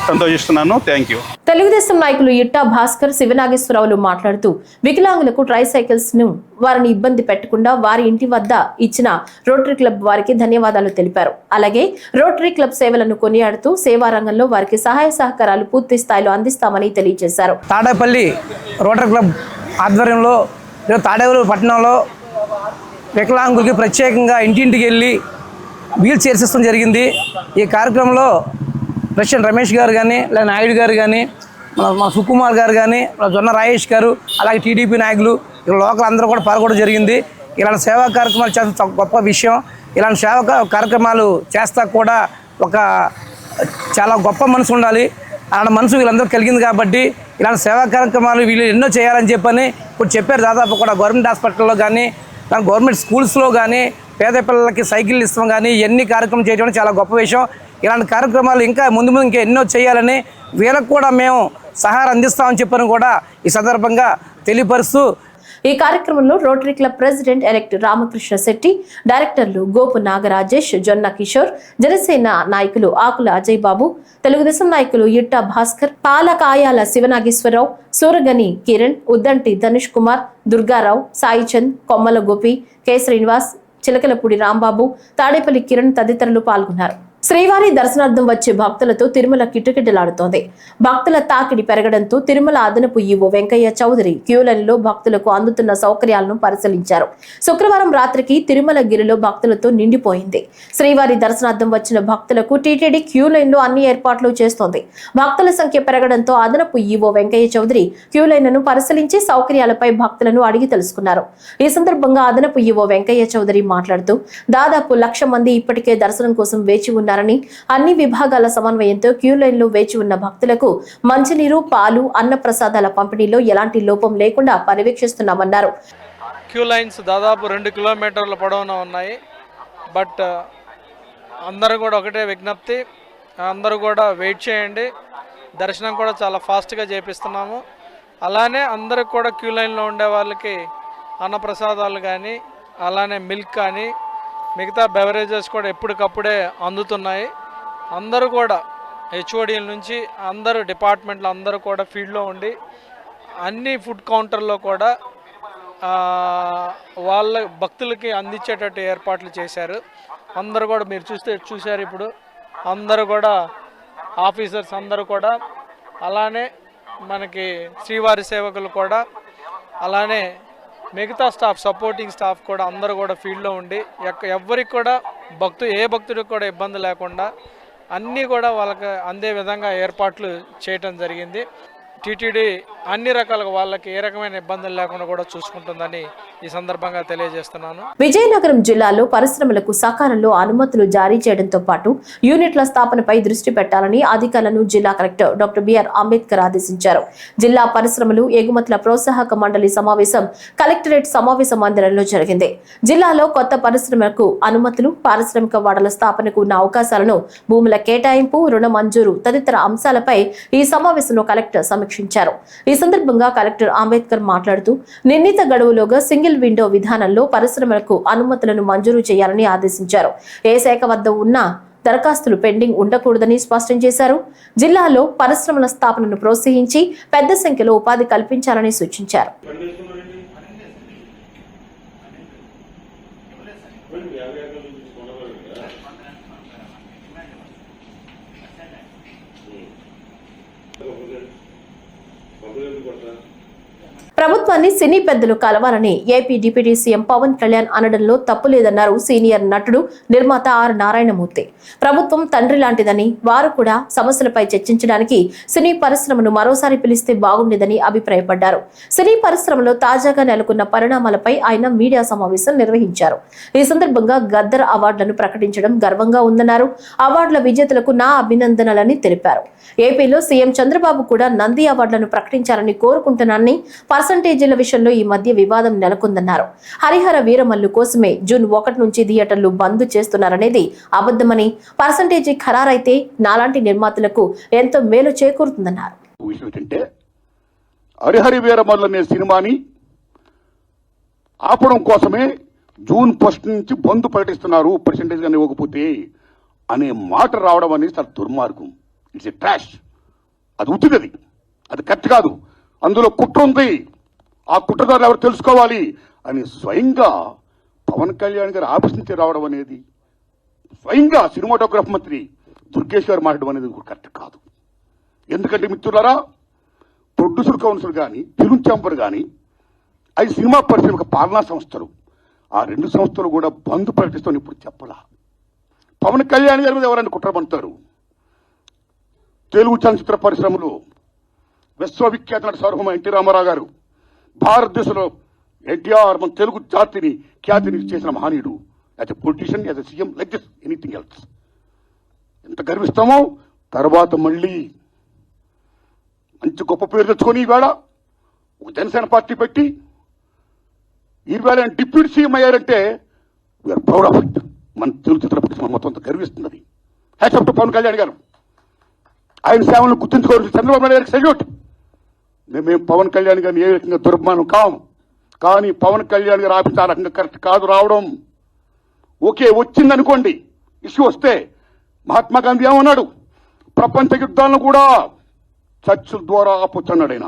సంతోషిస్తున్నాను. Thank you. తెలుగుదేశం నాయకులు ఇట్టా భాస్కర్, శివనాగేశ్వరరావులు మాట్లాడుతూ వికలాంగులకు ట్రై సైకిల్స్ ను వారిని ఇబ్బంది పెట్టకుండా వారి ఇంటి వద్ద ఇచ్చిన రోటరీ క్లబ్ వారికి ధన్యవాదాలు తెలిపారు. అలాగే రోటరీ క్లబ్ సేవలను కొనియాడుతూ సేవా రంగంలో వారికి సహాయ సహకారాలు పూర్తి స్థాయిలో అందిస్తామని తెలియజేశారు. తాడేపల్లి రోటరీ క్లబ్ ఆధ్వర్యంలో తాడేపల్లి పట్టణంలో వికలాంగులకి ప్రత్యేకంగా ఇంటింటికి వెళ్ళి వీల్ చైర్ సిస్టమ్ జరిగింది. ఈ కార్యక్రమంలో ప్రెసిడెంట్ రమేష్ గారు కానీ, లేదా నాయుడు గారు కానీ, మన సుకుమార్ గారు కానీ, జొన్న రాజేష్ గారు, అలాగే టీడీపీ నాయకులు, లోకల్ అందరూ కూడా పాల్గొనడం జరిగింది. ఇలాంటి సేవా కార్యక్రమాలు చేస్తే గొప్ప విషయం. ఇలాంటి సేవా కార్యక్రమాలు చేస్తా కూడా ఒక చాలా గొప్ప మనసు ఉండాలి. అలాంటి మనసు వీళ్ళందరూ కలిగింది కాబట్టి ఇలాంటి సేవా కార్యక్రమాలు వీళ్ళు ఎన్నో చేయాలని చెప్పని ఇప్పుడు చెప్పారు. దాదాపు కూడా గవర్నమెంట్ హాస్పిటల్లో కానీ, గవర్నమెంట్ స్కూల్స్లో కానీ పేద పిల్లలకి సైకిల్ ఇస్తాం కానీ ఎన్ని కార్యక్రమం చేయడం చాలా గొప్ప విషయం. ఇలాంటి కార్యక్రమాలు ఇంకా ముందు ముందు ఇంకా ఎన్నో చేయాలని వీళ్ళకు కూడా మేము సహాయం అందిస్తామని చెప్పని కూడా ఈ సందర్భంగా తెలియపరుస్తూ ఈ కార్యక్రమంలో rotary club president elect Ramakrishna Shetty, డైరెక్టర్లు గోపు నాగరాజేష్, జొన్న కిషోర్, జనసేన నాయకులు ఆకుల అజయ్ బాబు, తెలుగుదేశం నాయకులు ఇట్టా భాస్కర్, పాలకాయాల శివనాగేశ్వరరావు, సూరగని కిరణ్, ఉద్దంటి ధనుష్ కుమార్, దుర్గారావు, సాయిచంద్, కొమ్మల గోపి, కె శ్రీనివాస్, చిలకలపూడి రాంబాబు, తాడేపల్లి కిరణ్ తదితరులు పాల్గొన్నారు. శ్రీవారి దర్శనార్థం వచ్చే భక్తులతో తిరుమల కిటకిటలాడుతోంది. భక్తుల తాకిడి పెరగడంతో తిరుమల అదనపు ఈవో వెంకయ్య చౌదరి క్యూలైన్లో భక్తులకు అందుతున్న సౌకర్యాలను పరిశీలించారు. శుక్రవారం రాత్రికి తిరుమల గిరిలో భక్తులతో నిండిపోయింది. శ్రీవారి దర్శనార్థం వచ్చిన భక్తులకు టీటీడీ క్యూలైన్లో అన్ని ఏర్పాట్లు చేస్తోంది. భక్తుల సంఖ్య పెరగడంతో అదనపు ఈవో వెంకయ్య చౌదరి క్యూలైన్లను పరిశీలించి సౌకర్యాలపై భక్తులను అడిగి తెలుసుకున్నారు. ఈ సందర్భంగా అదనపు ఈవో వెంకయ్య చౌదరి మాట్లాడుతూ దాదాపు 1,00,000 మంది ఇప్పటికే దర్శనం కోసం వేచి ఉన్నారని, అన్ని విభాగాల సమన్వయంతో క్యూ లైన్ లో వేచి ఉన్న భక్తులకు మంచినీరు, పాలు, అన్న ప్రసాదాల పంపిణీలో ఎలాంటి లోపం లేకుండా పర్యవేక్షిస్తున్నామన్నారు. క్యూ లైన్స్ దాదాపు 2 కిలోమీటర్ల పొడవున ఉన్నాయి. బట్ అందరూ కూడా ఒకటే విజ్ఞప్తి, అందరూ కూడా వెయిట్ చేయండి. దర్శనం కూడా చాలా ఫాస్ట్గా చేపిస్తున్నాము. అలానే అందరూ కూడా క్యూ లైన్లో ఉండే వాళ్ళకి అన్నప్రసాదాలు కానీ, అలానే మిల్క్ కానీ, మిగతా బెవరేజెస్ కూడా ఎప్పటికప్పుడే అందుతున్నాయి. అందరూ కూడా హెచ్ఓడీల నుంచి అందరూ డిపార్ట్మెంట్లు అందరూ కూడా ఫీల్డ్లో ఉండి అన్ని ఫుడ్ కౌంటర్లో కూడా వాళ్ళ భక్తులకి అందించేటట్టు ఏర్పాట్లు చేశారు. అందరూ కూడా మీరు చూశారు ఇప్పుడు అందరూ కూడా ఆఫీసర్స్ అందరూ కూడా, అలానే మనకి శ్రీవారి సేవకులు కూడా, అలానే మిగతా స్టాఫ్, సపోర్టింగ్ స్టాఫ్ కూడా అందరూ కూడా ఫీల్డ్లో ఉండి ఎవరికి కూడా ఏ భక్తుడికి కూడా ఇబ్బంది లేకుండా అన్నీ కూడా వాళ్ళకి అందే విధంగా ఏర్పాట్లు చేయటం జరిగింది. టీటీడీ అన్ని రకాలుగా వాళ్ళకి ఏ రకమైన ఇబ్బందులు లేకుండా కూడా చూసుకుంటుందని ఈ సందర్భంగా తెలియజేస్తున్నాను. విజయనగరం జిల్లాలో పరిశ్రమలకు సకాలంలో అనుమతులు జారీ చేయడంతో పాటు యూనిట్ల స్థాపనపై దృష్టి పెట్టాలని అధికారులను జిల్లా కలెక్టర్ డాక్టర్ బిఆర్ అంబేద్కర్ ఆదేశించారు. జిల్లా పరిశ్రమలు ఎగుమతుల ప్రోత్సాహక మండలి సమావేశం కలెక్టరేట్ సమావేశ మందిరంలో జరిగింది. జిల్లాలో కొత్త పరిశ్రమలకు అనుమతులు, పారిశ్రామిక వాడల స్థాపనకు ఉన్న అవకాశాలను, భూముల కేటాయింపు, రుణ మంజూరు తదితర అంశాలపై ఈ సమావేశంలో కలెక్టర్ సమీక్షించారు. ఈ సందర్భంగా కలెక్టర్ అంబేద్కర్ మాట్లాడుతూ నిర్ణీత గడువులోగా సింగిల్ విండో విధానంలో పరిశ్రమలకు అనుమతులను మంజూరు చేయాలని ఆదేశించారు. ఏ శాఖ వద్ద ఉన్న దరఖాస్తులు పెండింగ్ ఉండకూడదని స్పష్టం చేశారు. జిల్లాలో పరిశ్రమల స్థాపనను ప్రోత్సహించి పెద్ద సంఖ్యలో ఉపాధి కల్పించాలని సూచించారు. ప్రభుత్వాన్ని సినీ పెద్దలు కలవాలని AP deputy CM Pawan Kalyan అనడంలో తప్పు లేదన్నారు సీనియర్ నటుడు, నిర్మాత ఆర్ నారాయణమూర్తి. ప్రభుత్వం తండ్రి లాంటిదని, వారు కూడా సమస్యలపై చర్చించడానికి సినీ పరిశ్రమను మరోసారి పిలిస్తే బాగుండేదని అభిప్రాయపడ్డారు. సినీ పరిశ్రమలో తాజాగా నెలకొన్న పరిణామాలపై ఆయన మీడియా సమావేశం నిర్వహించారు. ఈ సందర్భంగా గద్దర్ అవార్డులను ప్రకటించడం గర్వంగా ఉందన్నారు. అవార్డుల విజేతలకు నా అభినందనలని తెలిపారు. ఏపీలో సీఎం చంద్రబాబు కూడా నంది అవార్డులను ప్రకటించాలని కోరుకుంటున్నానని, పర్సంటేజీల విషయంలో ఈ మధ్య వివాదం నెలకొందన్నారు. హరిహర వీరమల్లు కోసమే జూన్ 1 నుంచి థియేటర్లు బంద్ చేస్తున్నారనేది అబద్ధమని, పర్సంటేజీ ఖరారైతే నాలాంటి నిర్మాతలకు ఎంతో మేలు చేకూరుతుందన్నారు. హరిహర వీరమల్లు అనే సినిమాని ఆపడం కోసమే జూన్ 1 నుంచి బంద్ ప్రకటిస్తున్నారు, పర్సంటేజ్ కానీ ఇవ్వకపోతే అనే మాట రావడం అనేది చాలా దుర్మార్గం. It's a trash. అది ఉత్తిది, అది కరెక్ట్ కాదు. అందులో కుట్ర ఉంది. ఆ కుట్రదారులు ఎవరు తెలుసుకోవాలి అని స్వయంగా పవన్ కళ్యాణ్ గారు ఆఫీస్ నుంచి రావడం అనేది, స్వయంగా సినిమాటోగ్రఫీ మంత్రి దుర్గేష్ గారు మాట్లాడడం అనేది కరెక్ట్ కాదు. ఎందుకంటే మిత్రులారా, ప్రొడ్యూసర్ కౌన్సిల్ కానీ, ఫిల్మ్ ఛాంబర్ కానీ అది సినిమా పరిశ్రమ పాలనా సంస్థలు. ఆ 2 సంస్థలు కూడా బంద్ ప్రకటిస్తామని ఇప్పుడు చెప్పలా. పవన్ కళ్యాణ్ గారి మీద ఎవరైనా కుట్ర పండుతారు. తెలుగు చలనచిత్ర పరిశ్రమలో విశ్వవిఖ్యాత నట సార్వభౌమ ఎన్టీ రామారావు గారు భారతదేశంలో ఎన్టీఆర్ మన తెలుగు జాతిని ఖ్యాతిని చేసిన మహనీయుడు. As a politician, as a CM, like this anything else. ఎంత గర్విస్తామో. తర్వాత మళ్ళీ మంచి గొప్ప పేరు తెచ్చుకొని ఈవేళ ఒక జనసేన పార్టీ పెట్టి ఈవేళ డిప్యూటీ సీఎం అయ్యారంటే వీఆర్ ప్రౌడ్ ఆఫ్ ఇట్. మన తెలుగు చిత్ర పరిశ్రమ మొత్తం అంతా గర్విస్తున్నది. Hats off to Pawan Kalyan garu. ఆయన సేవలను గుర్తుంచుకోవాల్సి చంద్రబాబు నాయుడు గారికి సెల్యూట్. మేము పవన్ కళ్యాణ్ గారిని ఏ రకంగా దుర్మానం కాము, కానీ పవన్ కళ్యాణ్ గారు ఆఫీస్ ఆ రకంగా కరెక్ట్ కాదు రావడం. ఓకే, వచ్చిందనుకోండి, ఇష్యూ వస్తే మహాత్మా గాంధీ ఏమన్నాడు? ప్రపంచ యుద్ధాలను కూడా చర్చల ద్వారా ఆపొచ్చన్నాడు ఆయన.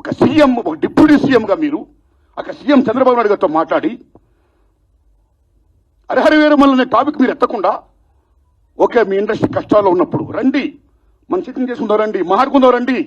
ఒక సీఎం, ఒక డిప్యూటీ సీఎంగా మీరు అక్కడ సీఎం చంద్రబాబు నాయుడు గారితో మాట్లాడి హరిహర వీరమల్లు అనే టాపిక్ మీరు ఎత్తకుండా, ఓకే మీ ఇండస్ట్రీ కష్టాల్లో ఉన్నప్పుడు రండి, మనం సిట్టింగ్ చేసుకుందాం రండి, మాట్లాడుకుందాం రండి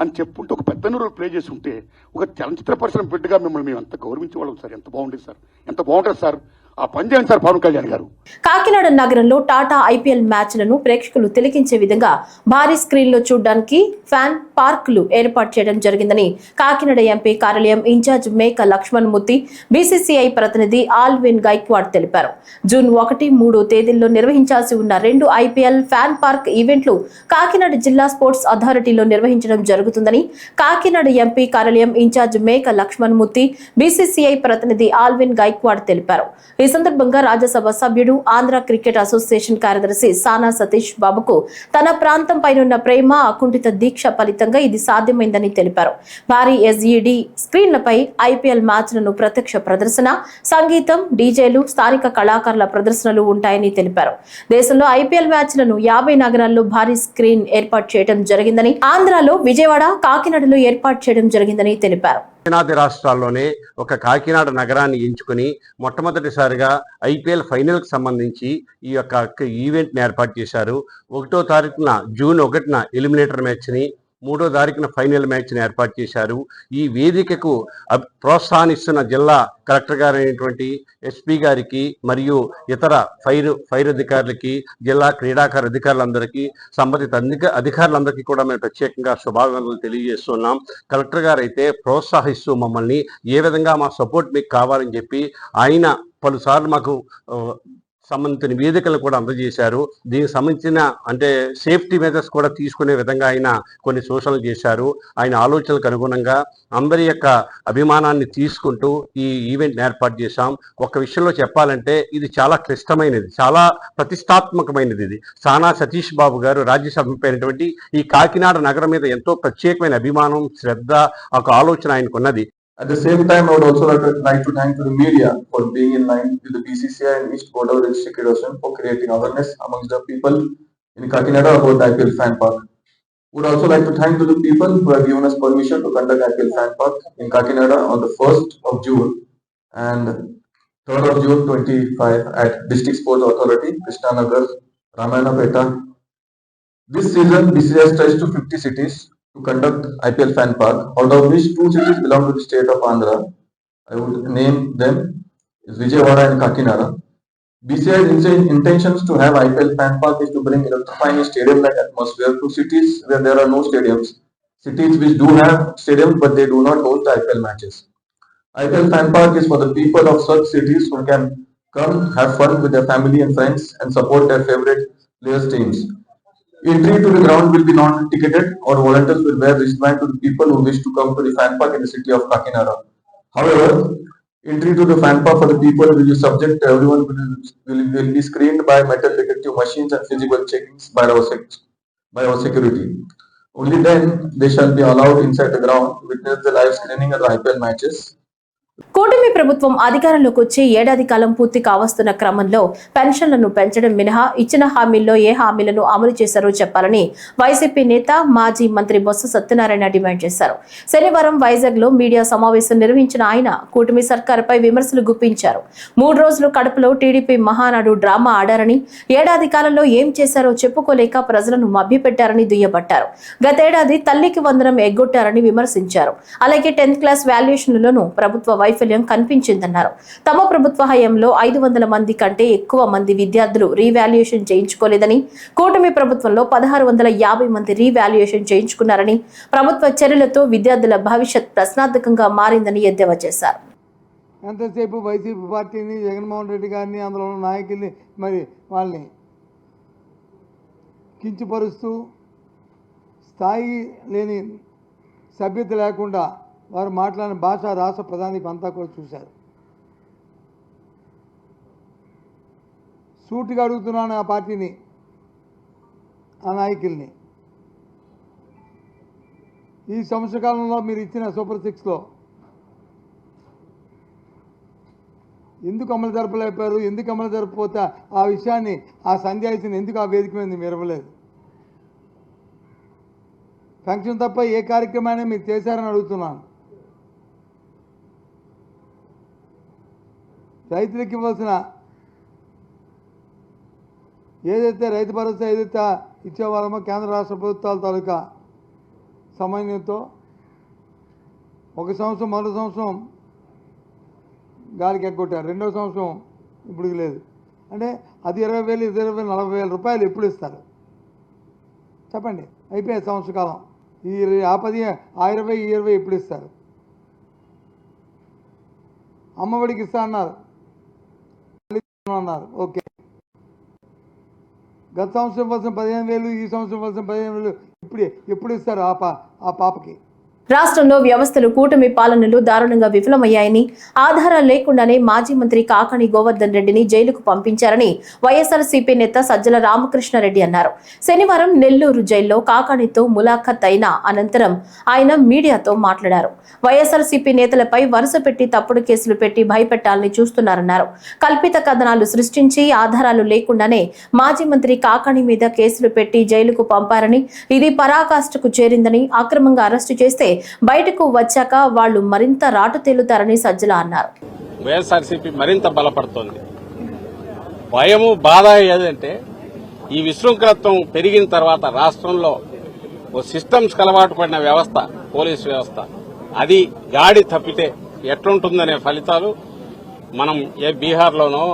అని చెప్పుంటే ఒక పెద్ద రోల్ ప్లే చేసి ఉంటే ఒక చలనచిత్ర పరిశ్రమ బిడ్డగా మిమ్మల్ని మేము ఎంత గౌరవించేవాళ్ళం సార్. ఎంత బాగుండేది సార్, ఎంత బాగుంటుంది సార్. ఆ పని చేయండి సార్ పవన్ కళ్యాణ్ గారు. కాకినాడ నగరంలో టాటా ఐపీఎల్ మ్యాచ్లను ప్రేక్షకులు తిలకించే విధంగా భారీ స్క్రీన్లో చూడడానికి ఫ్యాన్ పార్కులు ఏర్పాటు చేయడం జరిగిందని కాకినాడ ఎంపీ కార్యాలయం ఇన్ఛార్జ్ మేక లక్ష్మణ్ మూర్తి, బీసీసీఐ ప్రతినిధి ఆల్విన్ గైక్వాడ్ తెలిపారు. జూన్ 1, 3 తేదీల్లో నిర్వహించాల్సి ఉన్న 2 ఐపీఎల్ ఫ్యాన్ పార్క్ ఈవెంట్లు కాకినాడ జిల్లా స్పోర్ట్స్ అథారిటీలో నిర్వహించడం జరుగుతుందని కాకినాడ ఎంపీ కార్యాలయం ఇన్ఛార్జ్ మేక లక్ష్మణ్ మూర్తి, బీసీసీఐ ప్రతినిధి ఆల్విన్ గైక్వాడ్ తెలిపారు. ఈ సందర్భంగా రాజ్యసభ సభ్యుడు, ఆంధ్ర క్రికెట్ అసోసియేషన్ కార్యదర్శి సానా సతీష్ బాబుకు తన ప్రాంతం పైనున్న ప్రేమ, అకుంఠిత దీక్ష ఫలితంగా ఇది సాధ్యమైందని తెలిపారు. భారీ ఎస్ఈడి స్క్రీన్లపై ఐపీఎల్ మ్యాచ్లను ప్రత్యక్ష ప్రదర్శన, సంగీతం, డీజేలు, స్థానిక కళాకారుల ప్రదర్శనలు ఉంటాయని తెలిపారు. దేశంలో ఐపీఎల్ మ్యాచ్లను 50 నగరాల్లో భారీ స్క్రీన్ ఏర్పాటు చేయడం జరిగిందని, ఆంధ్రాలో విజయవాడ, కాకినాడలో ఏర్పాటు చేయడం జరిగిందని తెలిపారు. దక్షిణాది రాష్ట్రాల్లోనే ఒక కాకినాడ నగరాన్ని ఎంచుకుని మొట్టమొదటిసారిగా ఐపీఎల్ ఫైనల్కి సంబంధించి ఈ యొక్క ఈవెంట్ని ఏర్పాటు చేశారు. 1వ తారీఖున జూన్ 1న ఎలిమినేటర్ మ్యాచ్ని, 3వ తారీఖున ఫైనల్ మ్యాచ్ని ఏర్పాటు చేశారు. ఈ వేదికకు ప్రోత్సాహనిస్తున్న జిల్లా కలెక్టర్ గారు అయినటువంటి ఎస్పీ గారికి మరియు ఇతర ఫైర్ అధికారులకి, జిల్లా క్రీడాకార అధికారులందరికీ, సంబంధిత అధికారులందరికీ కూడా మేము ప్రత్యేకంగా శుభాకాంక్షలు తెలియజేస్తున్నాం. కలెక్టర్ గారు అయితే ప్రోత్సహిస్తూ మమ్మల్ని ఏ విధంగా మా సపోర్ట్ మీకు కావాలని చెప్పి ఆయన పలుసార్లు మాకు సంబంధించిన నివేదికలు కూడా అందజేశారు. దీనికి సంబంధించిన సేఫ్టీ మెజర్స్ కూడా తీసుకునే విధంగా ఆయన కొన్ని సూచనలు చేశారు. ఆయన ఆలోచనలకు అనుగుణంగా అందరి యొక్క అభిమానాన్ని తీసుకుంటూ ఈ ఈవెంట్ ఏర్పాటు చేశాం. ఒక విషయంలో చెప్పాలంటే ఇది చాలా క్లిష్టమైనది, చాలా ప్రతిష్టాత్మకమైనది. ఇది సానా సతీష్ బాబు గారు రాజ్యసభ అయినటువంటి ఈ కాకినాడ నగరం మీద ఎంతో ప్రత్యేకమైన అభిమానం, శ్రద్ధ, ఒక ఆలోచన ఆయనకున్నది. At the same time, I would also like to thank the media for being in line with the BCCI and East Godavari District Association for creating awareness amongst the people in Kakinada about the IPL Fan Park. Would also like to thank the people who have given us permission to conduct IPL Fan Park in Kakinada on the 1st of June and 3rd of June 25 at District Sports Authority, Krishnanagar, Ramayana-peta. This season, BCCI stretched to 50 cities to conduct IPL Fan Park, out of which 2 cities belong to the state of Andhra. I would name them is Vijayawada and Kakinada. BCCI's intentions to have IPL Fan Park is to bring electrifying stadium-like atmosphere to cities where there are no stadiums, cities which do have stadiums but they do not host the IPL matches. IPL Fan Park is for the people of such cities who can come, have fun with their family and friends and support their favorite players' teams. Entry to the ground will be non-ticketed or volunteers will wear wristband to the people who wish to come to the fan park in the city of Kakinada. However, entry to the fan park for the people will be subject to everyone will be screened by metal detective machines and physical checkings by our security. Only then they shall be allowed inside the ground to witness the live screening of the IPL matches. కూటమి ప్రభుత్వం అధికారంలోకి వచ్చి ఏడాది కాలం పూర్తి కావస్తున్న క్రమంలో పెన్షన్లను పెంచడం మినహా ఇచ్చిన హామీల్లో ఏ హామీలను అమలు చేశారో చెప్పాలని వైసీపీ నేత మాజీ మంత్రి బొత్స సత్యనారాయణ డిమాండ్ చేశారు. శనివారం వైజాగ్ లో మీడియా సమావేశం నిర్వహించిన ఆయన కూటమి సర్కారుపై విమర్శలు గుప్పించారు. 3 రోజులు కడపలో టీడీపీ మహానాడు డ్రామా ఆడారని, ఏడాది కాలంలో ఏం చేశారో చెప్పుకోలేక ప్రజలను మభ్యపెట్టారని దుయ్యబట్టారు. గతేడాది తల్లికి వందనం ఎగ్గొట్టారని విమర్శించారు. అలాగే 10th క్లాస్ వాల్యుయేషన్లలోనూ ప్రభుత్వ వైఫల్యం కనిపించిందన్నారు. తమ ప్రభుత్వ హయాంలో 500 మంది కంటే ఎక్కువ మంది విద్యార్థులు రీవాల్యుయేషన్ చేయించుకోలేదని, కూటమి ప్రభుత్వంలో 1650 మంది రీవాల్యుయేషన్ చేయించుకున్నారని, ప్రభుత్వ చర్యలతో విద్యార్థుల భవిష్యత్ ప్రశ్నార్థకంగా మారిందని ఎద్దేవా చేశారు. ఎంతసేపు వైసీపీ పార్టీని, జగన్మోహన్ రెడ్డి గారిని, అందులో ఉన్న నాయకుల్ని మరి వాళ్ళని కించపరుస్తూ స్థాయి లేని సభ్యత లేకుండా వారు మాట్లాడిన భాష రాష్ట్ర ప్రధానికి అంతా కూడా చూశారు. సూటిగా అడుగుతున్నాను ఆ పార్టీని, ఆ నాయకుల్ని, ఈ సంవత్సర కాలంలో మీరు ఇచ్చిన సూపర్ 6లో ఎందుకు అమలు జరపలేకపోయారు, ఎందుకు అమలు జరపకపోతే ఆ విషయాన్ని, ఆ సంజాయిషిని ఎందుకు ఆ వేదిక మీద మీరు ఇవ్వలేదు? ఫంక్షన్ తప్ప ఏ కార్యక్రమాన్ని మీరు చేశారని అడుగుతున్నాను. రైతులకు ఇవ్వాల్సిన ఏదైతే రైతు భరోసా ఏదైతే ఇచ్చేవాళ్ళమో కేంద్ర రాష్ట్ర ప్రభుత్వాల తాలూకా సమన్వయంతో 1 సంవత్సరం, మరో సంవత్సరం గాలికి ఎగ్గొట్టారు, 2వ సంవత్సరం ఇప్పుడు లేదు. అంటే అది 20,000, 20,000, 40,000 రూపాయలు ఎప్పుడు ఇస్తారు చెప్పండి? అయిపోయే సంవత్సర కాలం. ఈ 10, ఆ 20, ఈ 20 ఎప్పుడు ఇస్తారు? అమ్మఒడికి ఇస్తా అన్నారు, ఓకే. గత సంవత్సరం ఇవ్వాల్సిన 15,000, ఈ సంవత్సరం ఇవ్వాల్సిన 15,000 ఎప్పుడు ఇస్తారు ఆ పాపకి? రాష్ట్రంలో వ్యవస్థలు కూటమి పాలనలు దారుణంగా విఫలమయ్యాయని, ఆధారాలు లేకుండానే మాజీ మంత్రి కాకాణి గోవర్ధన్ రెడ్డిని జైలుకు పంపించారని వైఎస్ఆర్సీపీ నేత సజ్జల రామకృష్ణారెడ్డి అన్నారు. శనివారం నెల్లూరు జైల్లో కాకాణితో ములాఖత్ అయిన అనంతరం ఆయన మీడియాతో మాట్లాడారు. వైఎస్ఆర్సీపీ నేతలపై వరుస పెట్టి తప్పుడు కేసులు పెట్టి భయపెట్టాలని చూస్తున్నారన్నారు. కల్పిత కథనాలు సృష్టించి ఆధారాలు లేకుండానే మాజీ మంత్రి కాకాణి మీద కేసులు పెట్టి జైలుకు పంపారని, ఇది పరాకాష్ఠకు చేరిందని, అక్రమంగా అరెస్టు చేస్తే బయటకు వచ్చాక వాళ్లు మరింత రాటు తేలుతారని సజ్జల అన్నారు. వైఎస్ఆర్సీపీ మరింత బలపడుతోంది. భయము, బాధ ఏదంటే ఈ విశృంఖలత్వం పెరిగిన తర్వాత రాష్ట్రంలో ఓ సిస్టమ్స్ అలవాటు పడిన వ్యవస్థ, పోలీసు వ్యవస్థ, అది గాడి తప్పితే ఎట్లుంటుందనే ఫలితాలు మనం ఏ బీహార్లోనో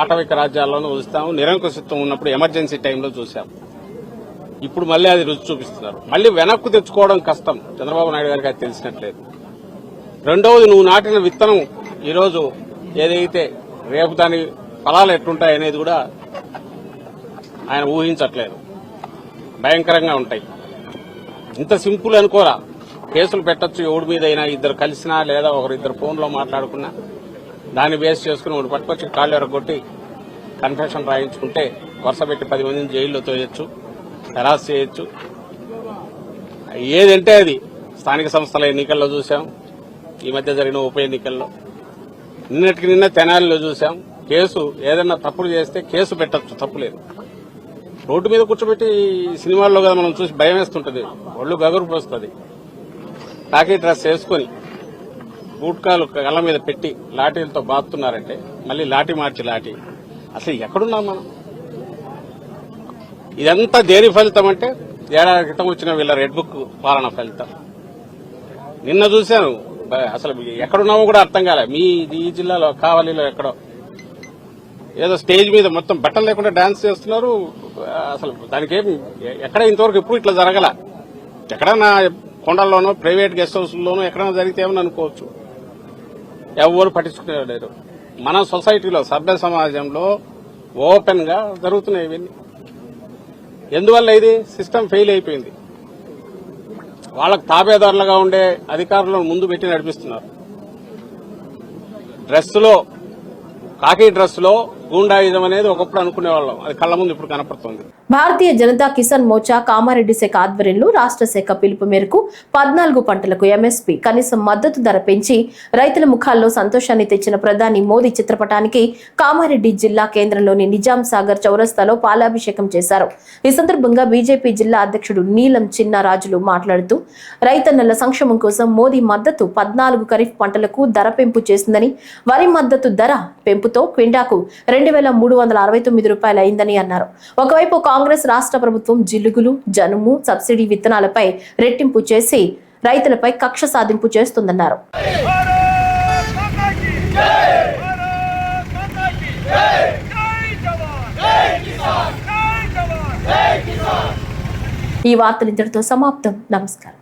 ఆటవిక రాజ్యాల్లోనూ చూస్తాము. నిరంకుశత్వం ఉన్నప్పుడు ఎమర్జెన్సీ టైంలో చూసాం. ఇప్పుడు మళ్ళీ అది రుచి చూపిస్తున్నారు. మళ్ళీ వెనక్కు తెచ్చుకోవడం కష్టం. చంద్రబాబు నాయుడు గారికి అది తెలిసినట్లేదు. రెండవది, నువ్వు నాటిన విత్తనం ఈరోజు ఏదైతే రేపు దాని ఫలాలు ఎట్లుంటాయనేది కూడా ఆయన ఊహించట్లేదు. భయంకరంగా ఉంటాయి. ఇంత సింపుల్ అనుకోరా. కేసులు పెట్టచ్చు ఎవడి మీద అయినా, ఇద్దరు కలిసినా లేదా ఒకరిద్దరు ఫోన్లో మాట్లాడుకున్నా దాన్ని బేస్ చేసుకుని ఒకటి పట్టుకొచ్చి కాళ్ళు ఎరగొట్టి కన్ఫెషన్ రాయించుకుంటే వరుస పెట్టి 10 మందిని జైల్లో తోయొచ్చు, హెరాస్ చేయొచ్చు. ఏదంటే అది స్థానిక సంస్థల ఎన్నికల్లో చూసాం, ఈ మధ్య జరిగిన ఉప ఎన్నికల్లో, నిన్నటికి నిన్న తెనాలిలో చూసాం. కేసు ఏదన్నా తప్పులు చేస్తే కేసు పెట్టచ్చు, తప్పులేదు. రోడ్డు మీద కూర్చోబెట్టి సినిమాల్లో కదా మనం చూసి భయం వేస్తుంటది, ఒళ్ళు గగురు పోస్తుంది. టాకీ డ్రెస్ వేసుకుని బూట్కాలు కళ్ళ మీద పెట్టి లాఠీలతో బాదుతున్నారంటే మళ్ళీ లాఠీ మార్చి లాఠీ. అసలు ఎక్కడున్నాం మనం? ఇదంతా దేని ఫలితం అంటే ఏడాది క్రితం వచ్చిన వీళ్ళ రెడ్ బుక్ పాలన ఫలితం. నిన్న చూశాను, అసలు ఎక్కడున్నామో కూడా అర్థం కాలే. మీ ఈ జిల్లాలో కావలిలో ఎక్కడో ఏదో స్టేజ్ మీద మొత్తం బట్టలు లేకుండా డాన్స్ చేస్తున్నారు. అసలు దానికి ఎక్కడ ఇంతవరకు ఎప్పుడు ఇట్లా జరగల. ఎక్కడన్నా కొండల్లోనో ప్రైవేట్ గెస్ట్ హౌస్లోనో ఎక్కడైనా జరిగితే ఏమని అనుకోవచ్చు. ఎవరు పట్టించుకునేవారు. మన సొసైటీలో, సభ్య సమాజంలో ఓపెన్ గా జరుగుతున్నాయి ఇవన్నీ. ఎందువల్ల ఇది సిస్టమ్ ఫెయిల్ అయిపోయింది. వాళ్ళకు తాబేదారులుగా ఉండే అధికారులను ముందు పెట్టి నడిపిస్తున్నారు. డ్రెస్సులో, కాకి డ్రెస్సులో గూండాయుధం అనేది ఒకప్పుడు అనుకునేవాళ్ళం, అది కళ్ళ ముందు ఇప్పుడు కనపడుతుంది. భారతీయ జనతా కిసాన్ మోర్చా కామారెడ్డి శాఖ ఆధ్వర్యంలో రాష్ట్ర శాఖ పిలుపు మేరకు 14 పంటలకు ఎంఎస్పీ కనీస మద్దతు ధర పెంచి రైతుల ముఖాల్లో సంతోషాన్ని తెచ్చిన ప్రధాని మోదీ చిత్రపటానికి కామారెడ్డి జిల్లా కేంద్రంలోని నిజాం సాగర్ చౌరస్తాలో పాలాభిషేకం చేశారు. ఈ సందర్భంగా బీజేపీ జిల్లా అధ్యక్షుడు నీలం చిన్నరాజులు మాట్లాడుతూ రైతన్నల సంక్షేమం కోసం మోదీ మద్దతు 14 ఖరీఫ్ పంటలకు ధర పెంపు చేసిందని, వరి మద్దతు ధర పెంపుతో క్వింటాకు 2,369 రూపాయలు అయిందని అన్నారు. ఒకవైపు కాంగ్రెస్ రాష్ట్ర ప్రభుత్వం జిలుగులు, జనుము, సబ్సిడీ విత్తనాలపై రెట్టింపు చేసి రైతులపై కక్ష సాధింపు చేస్తుందన్నారు. ఈ వార్తలు ఇంతటితో సమాప్తం. నమస్కారం.